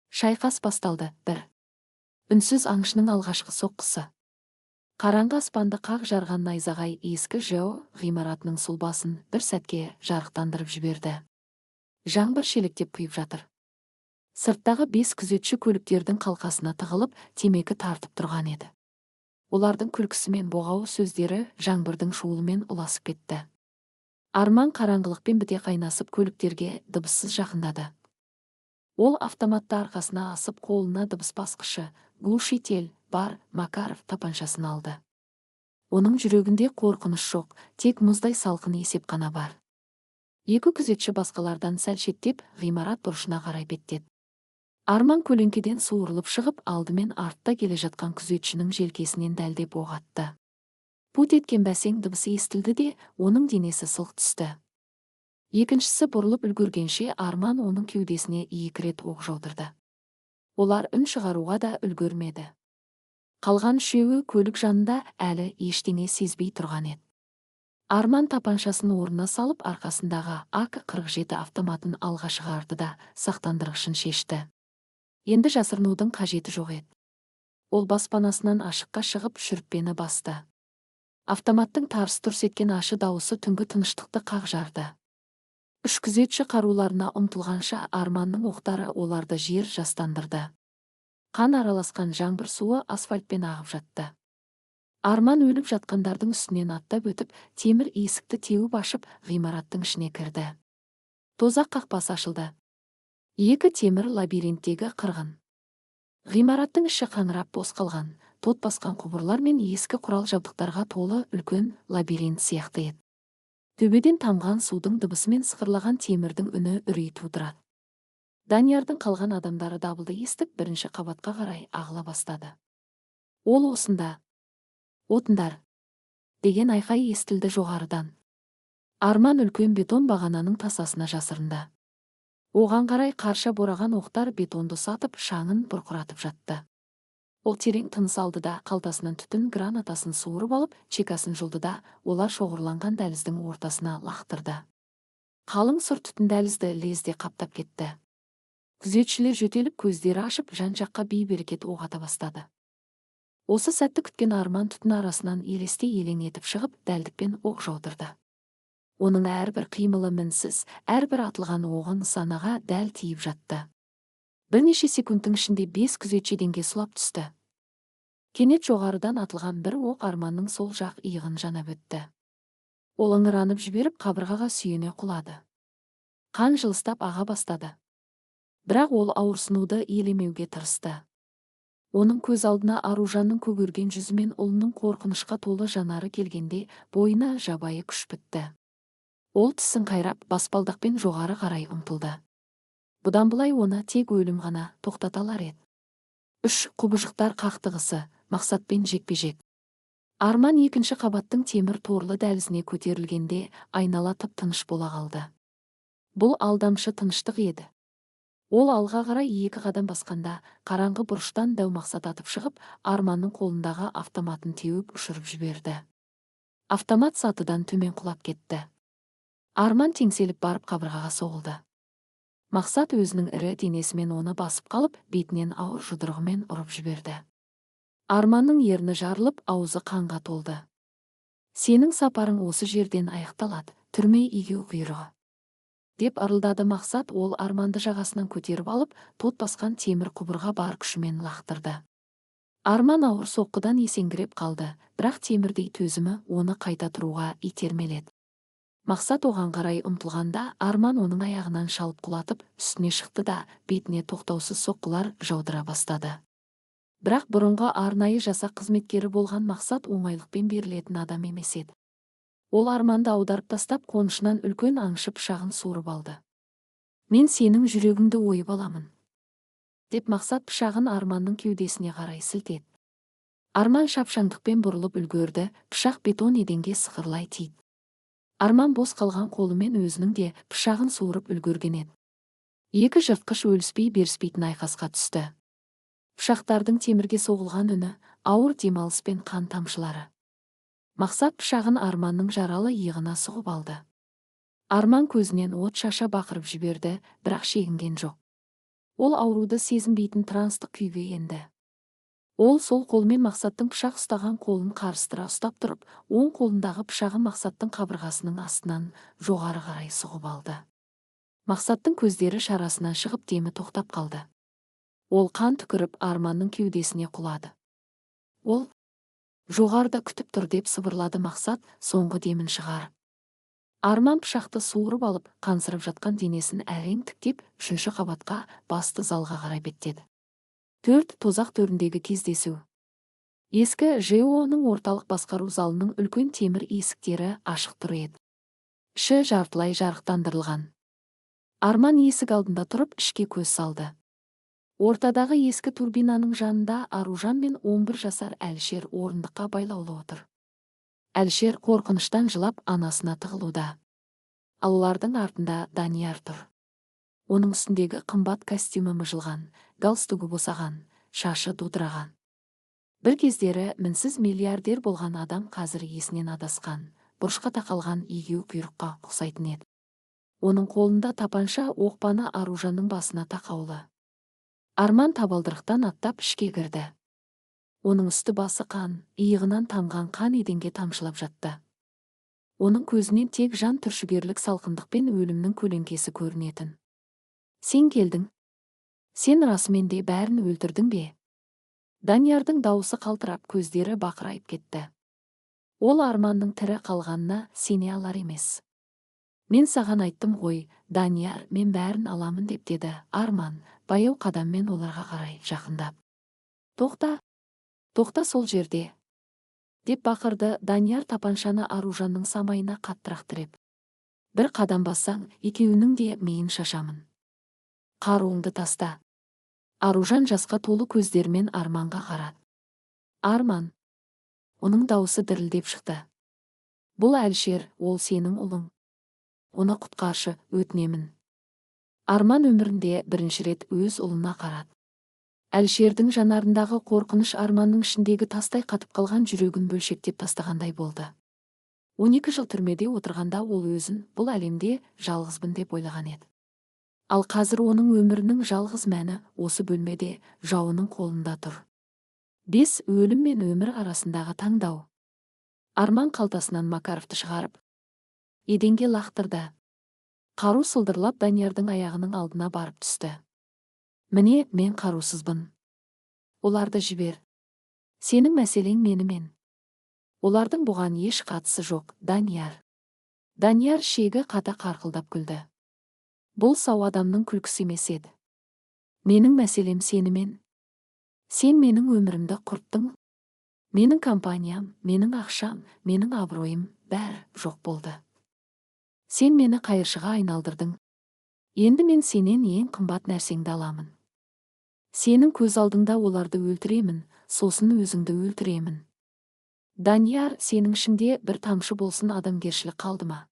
Шайқас басталды. Бір үнсіз аңшының алғашқы соққысы. Қараңғы аспанды қақ жарған найзағай ескі ЖЭО ғимаратының сұлбасын бір сәтке жарықтандырып жіберді. Жаңбыр шелектеп құйып жатыр. Сырттағы 5 күзетші көліктердің қалқасына тығылып, темекі тартып тұрған еді. Олардың күлкісі мен боғау сөздері жаңбырдың шуылымен ұласып кетті. Арман қараңғылықпен біте қайнасып көліктерге дыбыссыз жақындады. Ол автоматты арқасына асып, қолына дыбыс басқышы, глушитель бар Макаров тапаншасын алды. Оның жүрегінде қорқыныш жоқ, тек мұздай салқын есеп қана бар. Екі күзетші басқалардан сәл шеттеп, ғимарат бұрышына қарай беттеді. Арман көлеңкеден суырылып шығып, алдымен артта келе жатқан күзетшінің желкесінен дәлдеп оқ атты. Пут еткен бәсең дыбысы естілді де, оның денесі сылқ түсті. Екіншісі бұрылып үлгергенше Арман оның кеудесіне 2 рет оқ жаудырды. Олар үн шығаруға да үлгермеді. Қалған үшеуі көлік жанында әлі ештеңе сезбей тұрған еді. Арман тапаншасын орнына салып, арқасындағы АК-47 автоматын алға шығарды да сақтандырғышын шешті. Енді жасырынудың қажеті жоқ еді. Ол баспанасынан ашыққа шығып шүріппені басты. Автоматтың тарс-тұрс еткен ашы дауысы түнгі тыныштықты қақ жарды. Үш күзетші қаруларына ұмтылғанша Арманның оқтары оларды жер жастандырды. Қан араласқан жаңбыр суы асфальтпен ағып жатты. Арман өліп жатқандардың үстінен аттап өтіп, темір есікті теуіп ашып, ғимараттың ішіне кірді. Тозақ қақпасы ашылды. 2 темір лабиринттегі қырғын. Ғимараттың іші қаңырап бос қалған, тот басқан құбырлар мен ескі құрал жабдықтарға толы үлкен лабиринт сияқты еді. Төбеден тамған судың дыбысы мен сықырлаған темірдің үні үрей тудырады. Даниярдың қалған адамдары дабылды естіп, бірінші қабатқа қарай ағыла бастады. Ол осында. Отындар. Деген айқай естілді жоғарыдан. Арман үлкен бетон бағананың тасасына жасырынды. Оған қарай қарша бораған оқтар бетонды сатып, шаңын бұрқыратып жатты. Ол терең тыныс алды да, қалтасынан түтін гранатасын суырып алып, чекасын жұлды да, олар шоғырланған дәліздің ортасына лақтырды. Қалың сұр түтін дәлізді лезде қаптап кетті. Күзетшілер жөтеліп, көздері ашып, жан-жаққа бей-берекет оқ ата бастады. Осы сәтті күткен Арман түтін арасынан елесте елең етіп шығып, дәлдікпен оқ жаудырды. Оның әрбір қимылы мінсіз, әрбір атылған оғы нысанаға дәл тиіп жатты. Бірнеше секундтың ішінде 5 күзетші денге сұлап түсті. Кенет жоғарыдан атылған бір оқ Арманның сол жақ иығын жанап өтті. Ол ыңыранып жіберіп, қабырғаға сүйене құлады. Қан жылыстап аға бастады. Бірақ ол ауырсынуды елемеуге тырысты. Оның көз алдына Аружанның көгерген жүзі мен ұлының қорқынышқа толы жанары келгенде, бойына жабайы күш бітті. Ол тісін қайрап, баспалдақпен жоғары қарай ұмтылды. Бұдан былай оны тек өлім ғана тоқтата алар еді. 3 құбыжықтар қақтығысы, мақсатпен жекпе-жек. Арман 2-ші қабаттың темір торлы дәлізіне көтерілгенде айнала тып-тыныш бола қалды. Бұл алдамшы тыныштық еді. Ол алға қарай 2 қадам басқанда, қараңғы бұрыштан дәу мақсат атып шығып, Арманның қолындағы автоматын теуіп ұшырып жіберді. Автомат сатыдан төмен құлап кетті. Арман теңселіп барып қабырғаға соғылды. Мақсат өзінің ірі денесімен оны басып қалып, бетінен ауыр жұдырығымен ұрып жіберді. Арманның ерні жарылып, аузы қанға толды. Сенің сапарың осы жерден аяқталады, түрме егеу құйрығы. Деп арылдады Мақсат. Ол Арманды жағасынан көтеріп алып, тот басқан темір құбырға бар күшімен лақтырды. Арман ауыр соққыдан есеңгіреп қалды, бірақ темірдей төзімі оны қайта тұруға итермеледі. Мақсат оған қарай ұмтылғанда, Арман оның аяғынан шалып құлатып, үстіне шықты да, бетіне тоқтаусыз соққылар жаудыра бастады. Бірақ бұрынғы арнайы жасақ қызметкері болған Мақсат оңайлықпен берілетін адам емес еді. Ол Арманды аударып тастап, қонышынан үлкен аңшы пышағын суырып алды. Мен сенің жүрегіңді ойып аламын. Деп Мақсат пышағын Арманның кеудесіне қарай сілтеді. Арман шапшаңдықпен бұрылып үлгерді, пышақ бетон еденге сықырлай тиді. Арман бос қалған қолымен өзінің де пышағын суырып үлгерген еді. 2 жыртқыш өліспей беріспейтін айқасқа түсті. Пышақтардың темірге соғылған үні, ауыр демалыс пен қан тамшылары. Мақсат пышағын Арманның жаралы иығына сұғып алды. Арман көзінен от шаша бақырып жіберді, бірақ шегінген жоқ. Ол ауруды сезінбейтін транстық күйге енді. Ол сол қолмен Мақсаттың пышақ ұстаған қолын қарыстыра ұстап тұрып, оң қолындағы пышағын Мақсаттың қабырғасының астынан жоғары қарай сұғып алды. Мақсаттың көздері шарасынан шығып, демі тоқтап қалды. Ол қан түкіріп Арманның кеудесіне құлады. Ол жоғарыда күтіп тұр деп сыбырлады Мақсат, соңғы демін шығарып. Арман пышақты суырып алып, қансырып жатқан денесін әрең тіктеп, 3-ші қабатқа, басты залға қарай беттеді. 4 тозақ төріндегі кездесу. Ескі ЖО-ның орталық басқару залының үлкен темір есіктері ашық тұр еді. Іші жартылай жарықтандырылған. Арман есік алдында тұрып, ішке көз салды. Ортадағы ескі турбинаның жанында Аружан мен 11 жасар Әлішер орындыққа байлаулы отыр. Әлішер қорқыныштан жылап анасына тығылуда. Ал олардың артында Данияр тұр. Оның үстіндегі қымбат костюмі мыжылған, галстугы босаған, шашы дудыраған. Бір кездері мінсіз миллиардер болған адам қазір есінен адасқан, бұрышқа тақалған егеу құйрыққа ұқсайтын еді. Оның қолында тапанша, оқпаны Аружанның басына тақаулы. Арман табалдырықтан аттап ішке кірді. Оның үсті басы қан, иығынан тамған қан еденге тамшылап жатты. Оның көзінен тек жан түршігерлік салқындық пен өлімнің көлеңкесі көрінетін. Сен келдің. Сен расымен де бәрін өлтірдің бе? Даниярдың дауысы қалтырап, көздері бақырайып кетті. Ол Арманның тірі қалғанына сене алар емес. Мен саған айттым ғой, Данияр, мен бәрін аламын деп деді Арман, баяу қадаммен оларға қарай жақындап. Тоқта сол жерде, деп бақырды Данияр тапаншаны Аружанның самайына қаттырақ тіреп. Бір қадам бассаң, екеуінің де миын шашамын. Қаруыңды таста. Аружан жасқа толы көздермен Арманға қарады. Арман. Оның дауысы дірілдеп шықты. Бұл Әлішер, ол сенің ұлың. Оны құтқаршы, өтінемін. Арман өмірінде бірінші рет өз ұлына қарады. Әлішердің жанарындағы қорқыныш Арманның ішіндегі тастай қатып қалған жүрегін бөлшектеп тастағандай болды. 12 жыл түрмеде отырғанда ол өзін бұл әлемде жалғызбын деп ойлаған еді. Ал қазір оның өмірінің жалғыз мәні осы бөлмеде, жауының қолында тұр. 5 өлім мен өмір арасындағы таңдау. Арман қалтасынан Макаровты шығарып, еденге лақтырды. Қару сылдырлап Даниярдың аяғының алдына барып түсті. Міне, мен қарусызбын. Оларды жібер. Сенің мәселең менімен. Олардың бұған еш қатысы жоқ, Данияр. Данияр шегі қата қарқылдап күлді. Бұл сау адамның күлкісі емес еді. Менің мәселем сенімен. Сен менің өмірімді құрттың. Менің компаниям, менің ақшам, менің абыройым бәрі жоқ болды. Сен мені қайыршыға айналдырдың. Енді мен сенен ең қымбат нәрсеңді аламын. Сенің көз алдыңда оларды өлтіремін, сосын өзіңді өлтіремін. Данияр, сенің ішіңде бір тамшы болсын адамгершілік қалды ма?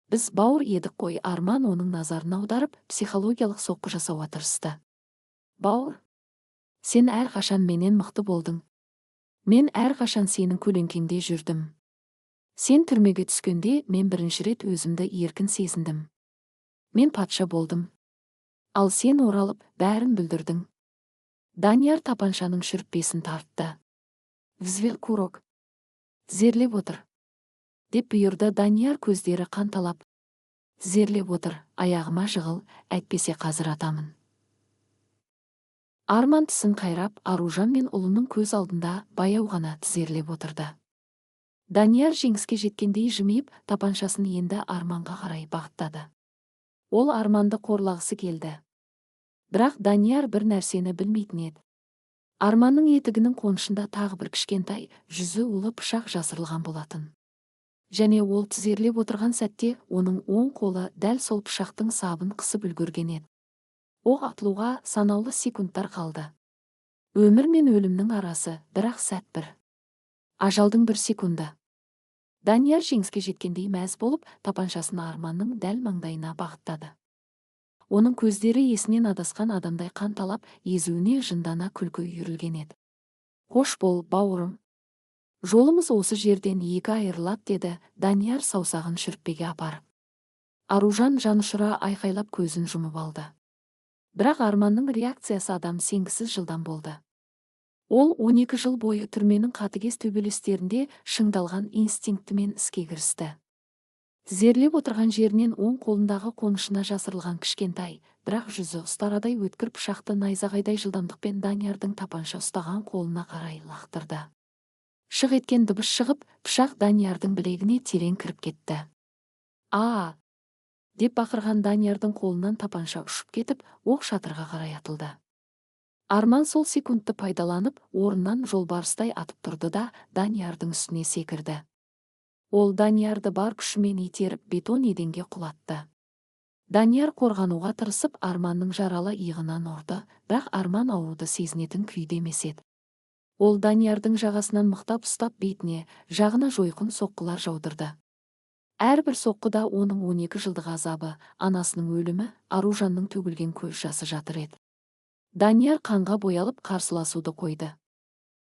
Біз бауыр едік қой. Арман оның назарын аударып, психологиялық соққы жасауға тырысты. Бауыр, сен әрқашан менен мықты болдың. Мен әрқашан сенің көлеңкеңде жүрдім. Сен түрмеге түскенде мен бірінші рет өзімді еркін сезіндім. Мен патша болдым. Ал сен оралып, бәрін бүлдірдің. Данияр тапаншаның шүріппесін тартты. Взвел курок. Тізерлеп отыр. Деп бұйырды. Данияр көздері қанталап. Тізерлеп отыр, аяғыма жығыл, әйтпесе қазір атамын. Арман тісін қайрап, Аружан мен ұлының көз алдында баяу ғана тізерлеп отырды. Данияр жеңіске жеткендей жымиып, тапаншасын енді Арманға қарай бағыттады. Ол Арманды қорлағысы келді. Бірақ Данияр бір нәрсені білмейтін еді. Арманның етігінің қонышында тағы бір кішкентай, жүзі улы пышақ жасырылған болатын. Және ол тізерлеп отырған сәтте оның оң қолы дәл сол пышақтың сабын қысып үлгерген еді. Оқ атылуға санаулы секундтар қалды. Өмір мен өлімнің арасы бірақ сәт бір. Ажалдың бір секунды. Данияр жеңіске жеткендей мәз болып, тапаншасын Арманның дәл маңдайына бағыттады. Оның көздері есінен адасқан адамдай қанталап, езуіне жындана күлкі үйірілген еді. Қош бол, бауырым. Жолымыз осы жерден екі айырылат, деді Данияр саусағын шүртпеге апарып. Аружан жанұшыра айқайлап көзін жұмып алды. Бірақ Арманның реакциясы адам сенгісіз жылдам болды. Ол 12 жыл бойы түрменің қатыгез төбелестерінде шыңдалған инстинктімен іске кірісті. Тізерлеп отырған жерінен оң қолындағы қонышына жасырылған кішкентай, бірақ жүзі ұстарадай өткір пышақты найзағайдай жылдамдықпен Даниярдың тапанша ұстаған қолына қарай лақтырды. Шық еткен дыбыс шығып, пышақ Даниярдың білегіне терең кіріп кетті. «А!» деп бақырған Даниярдың қолынан тапанша ұшып кетіп, оқ шатырға қарай атылды. Арман сол секундты пайдаланып, орнынан жолбарыстай атып тұрды да Даниярдың үстіне секірді. Ол Даниярды бар күшімен итеріп бетон еденге құлатты. Данияр қорғануға тырысып Арманның жаралы иығынан ұрды, бірақ Арман ауруды сезінетін күйде емес еді. Ол Даниярдың жағасынан мықтап ұстап бетіне, жағына жойқын соққылар жаудырды. Әрбір соққыда оның 12 жылдық азабы, анасының өлімі, Аружанның төгілген көз жасы жатыр еді. Данияр қанға боялып қарсыласуды қойды.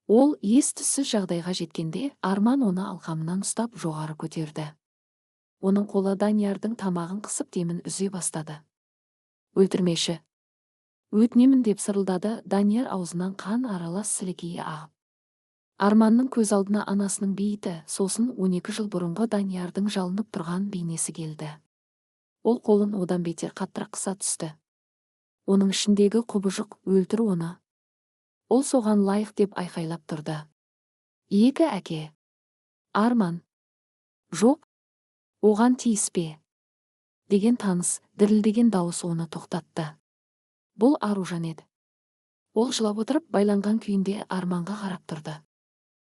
Ол ес-түссіз жағдайға жеткенде Арман оны алқамынан ұстап жоғары көтерді. Оның қолы Даниярдың тамағын қысып демін үзе бастады. «Өлтірмеші! Өтінемін!» деп сырылдады. Данияр аузынан қан аралас сілекейі ағып. Арманның көз алдына анасының бейіті, сосын 12 жыл бұрынғы Даниярдың жалынып тұрған бейнесі келді. Ол қолын одан бетер қаттырақ қыса түсті. Оның ішіндегі құбыжық «Өлтір оны!» Ол соған лайық деп айқайлап тұрды. «Екі әке!» «Арман!» «Жоқ! Оған тиіспе!» деген таныс, дірілдеген дауыс оны тоқтатты. Бұл Аружан еді. Ол жылап отырып байланған күйінде Арманға қарап тұрды.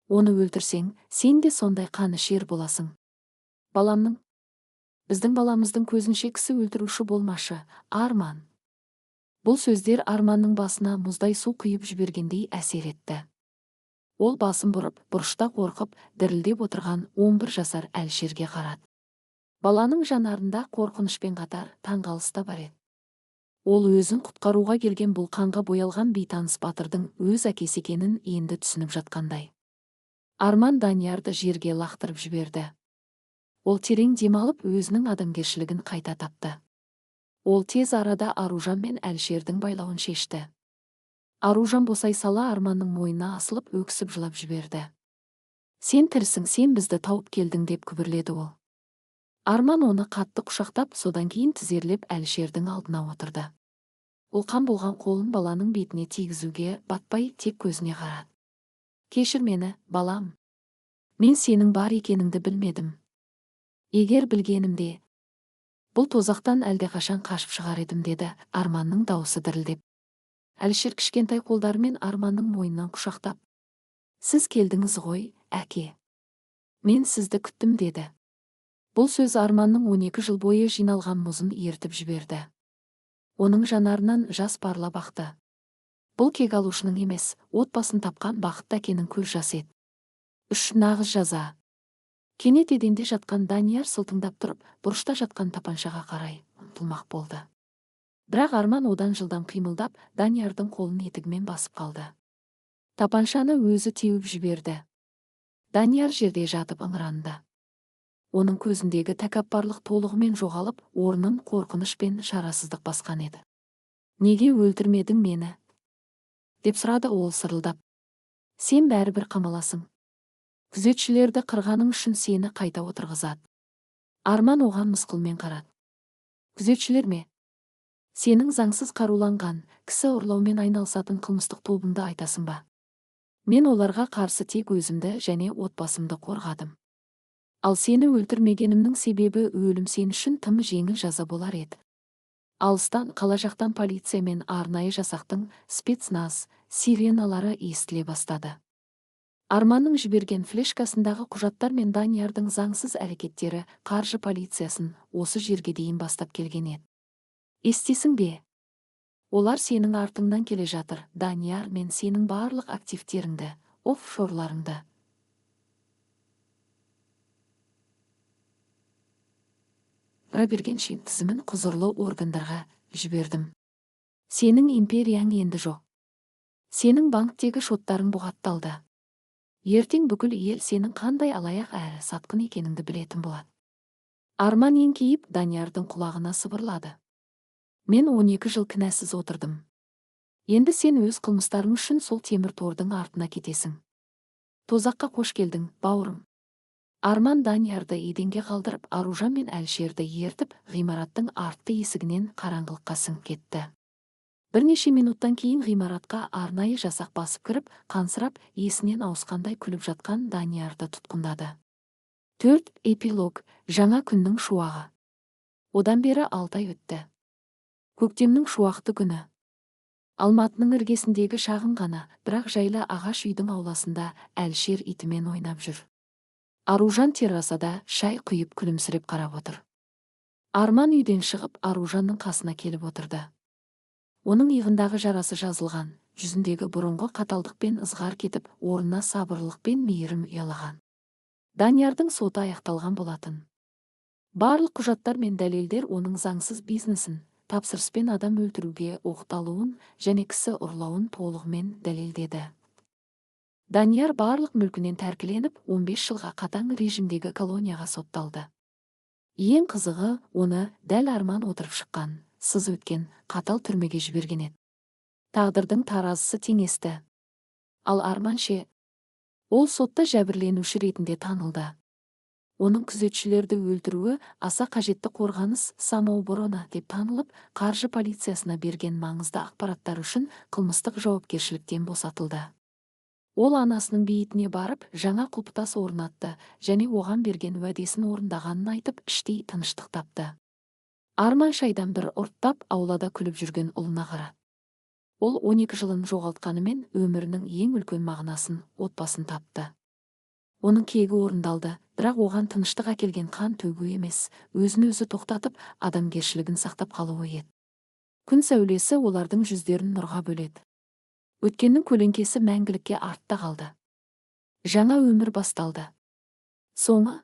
«Оны өлтірсең, сен де сондай қанішер боласың. Баламның, біздің баламыздың көзінше кісі өлтіруші болмашы, Арман!» Бұл сөздер Арманның басына мұздай су құйып жібергендей әсер етті. Ол басын бұрып, бұрышта қорқып, дірілдеп отырған 11 жасар Әлішерге қарады. Баланың жанарында қорқынышпен қатар таңғалыс та бар еді. Ол өзін құтқаруға келген бұл қанға боялған бейтаныс батырдың өз әкесі екенін енді түсініп жатқандай. Арман Даниярды жерге лақтырып жіберді. Ол терең демалып, өзінің адамгершілігін қайта тапты. Ол тез арада Аружан мен Әлішердің байлауын шешті. Аружан босай сала Арманның мойнына асылып өксіп жылап жіберді. «Сен тірісің, сен бізді тауып келдің!» деп күбірледі ол. Арман оны қатты құшақтап, содан кейін тізерлеп Әлішердің алдына отырды. Ол қан болған қолын баланың бетіне тигізуге батпай, тек көзіне қарады. «Кешір мені, балам. Мен сенің бар екеніңді білмедім. Егер білгенімде, бұл тозақтан әлдеқашан қашып шығар едім», деді Арманның дауысы дірілдеп. Әлішер кішкентай қолдарымен Арманның мойнынан құшақтап: «Сіз келдіңіз ғой, әке. Мен сізді күттім», деді. Бұл сөз Арманның 12 жыл бойы жиналған мұзын ертіп жіберді. Оның жанарынан жас парлап ақты. Бұл кек алушының емес, отбасын тапқан бақытты әкенің көз жасы еді. Үш нағыз жаза. Кенет еденде жатқан Данияр сылтыңдап тұрып, бұрышта жатқан тапаншаға қарай ұмтылмақ болды. Бірақ Арман одан жылдам қимылдап, Даниярдың қолын етігімен басып қалды. Тапаншаны өзі теуіп жіберді. Данияр жерде жатып ыңыранды. Оның көзіндегі тәкаппарлық толығымен жоғалып, орнын қорқыныш пен шарасыздық басқан еді. «Неге өлтірмедің мені?» деп сұрады ол сырылдап. «Сен бәрібір қамаласың. Күзетшілерді қырғаның үшін сені қайта отырғызады». Арман оған мысқылмен қарады. «Күзетшілер ме? Сенің заңсыз қаруланған, кісі ұрлаумен айналысатын қылмыстық тобыңды айтасың ба? Мен оларға қарсы тек өзімді және отбасымды қорғадым. Ал сені өлтірмегенімнің себебі өлім сен үшін тым жеңіл жаза болар еді». Алыстан, қала жақтан полиция мен арнайы жасақтың спецназ сиреналары естіле бастады. Арманның жіберген флешкасындағы құжаттар мен Даниярдың заңсыз әрекеттері қаржы полициясын осы жерге дейін бастап келген еді. «Естесің бе? Олар сенің артыңнан келе жатыр, Данияр, мен сенің барлық активтеріңді, офшорларыңды, бергенше тізімін құзырлы органдарға жібердім. Сенің империяң енді жоқ. Сенің банктегі шоттарың бұғатталды. Ертең бүкіл ел сенің қандай алаяқ әрі сатқын екеніңді білетін болады. Арман еңкейіп Даниярдың құлағына сыбырлады. Мен 12 жыл кінәсіз отырдым. Енді сен өз қылмыстарың үшін сол темір тордың артына кетесің. Тозаққа қош келдің, бауырым. Арман Даниярды еденге қалдырып, Аружан мен Әлшерді ертіп, ғимараттың артқы есігінен қараңғылыққа сіңіп кетті. Бірнеше минуттан кейін ғимаратқа арнайы жасақ басып кіріп, қансырап, есінен ауысқандай күліп жатқан Даниярды тұтқындады. 4. Эпилог. Жаңа күннің шуағы. Одан бері 6 ай өтті. Көктемнің шуақты күні. Алматының іргесіндегі шағын ғана, бірақ жайлы ағаш үйдің ауласында Әлшер итімен ойнап жүр. Аружан террасада шай құйып күлімсіреп қарап отыр. Арман үйден шығып Аружанның қасына келіп отырды. Оның иығындағы жарасы жазылған, жүзіндегі бұрынғы қаталдық пен ызғар кетіп, орнына сабырлық пен мейірім ұялаған. Даниярдың соты аяқталған болатын. Барлық құжаттар мен дәлелдер оның заңсыз бизнесін, тапсырыспен адам өлтіруге оқталуын және кісі ұрлауын толығымен дәлелдеді. Данияр барлық мүлкінен тәркіленіп, 15 жылға қатаң режимдегі колонияға сотталды. Ең қызығы, оны дәл Арман отырып шыққан, сыз өткен, қатал түрмеге жіберген еді. Тағдырдың таразысы теңесті. Ал Арман ше? Ол сотта жәбірленуші ретінде танылды. Оның күзетшілерді өлтіруі аса қажетті қорғаныс самооборона деп танылып, қаржы полициясына берген маңызды ақпараттар үшін қылмыстық жауапкершіліктен босатылды. Ол анасының бейітіне барып, жаңа құлпытас орнатты және оған берген уәдесін орындағанын айтып, іштей тыныштық тапты. Арман шайдан бір ұрттап, аулада күліп жүрген ұлына қарады. Ол 12 жылын жоғалтқанымен өмірінің ең үлкен мағынасын, отбасын тапты. Оның кегі орындалды, бірақ оған тыныштық әкелген қан төгу емес, өзін өзі тоқтатып, адамгершілігін сақтап қалуы еді. Күн сәулесі олардың жүздерін нұрға бөледі. Өткеннің көлеңкесі мәңгілікке артта қалды. Жаңа өмір басталды. Соңы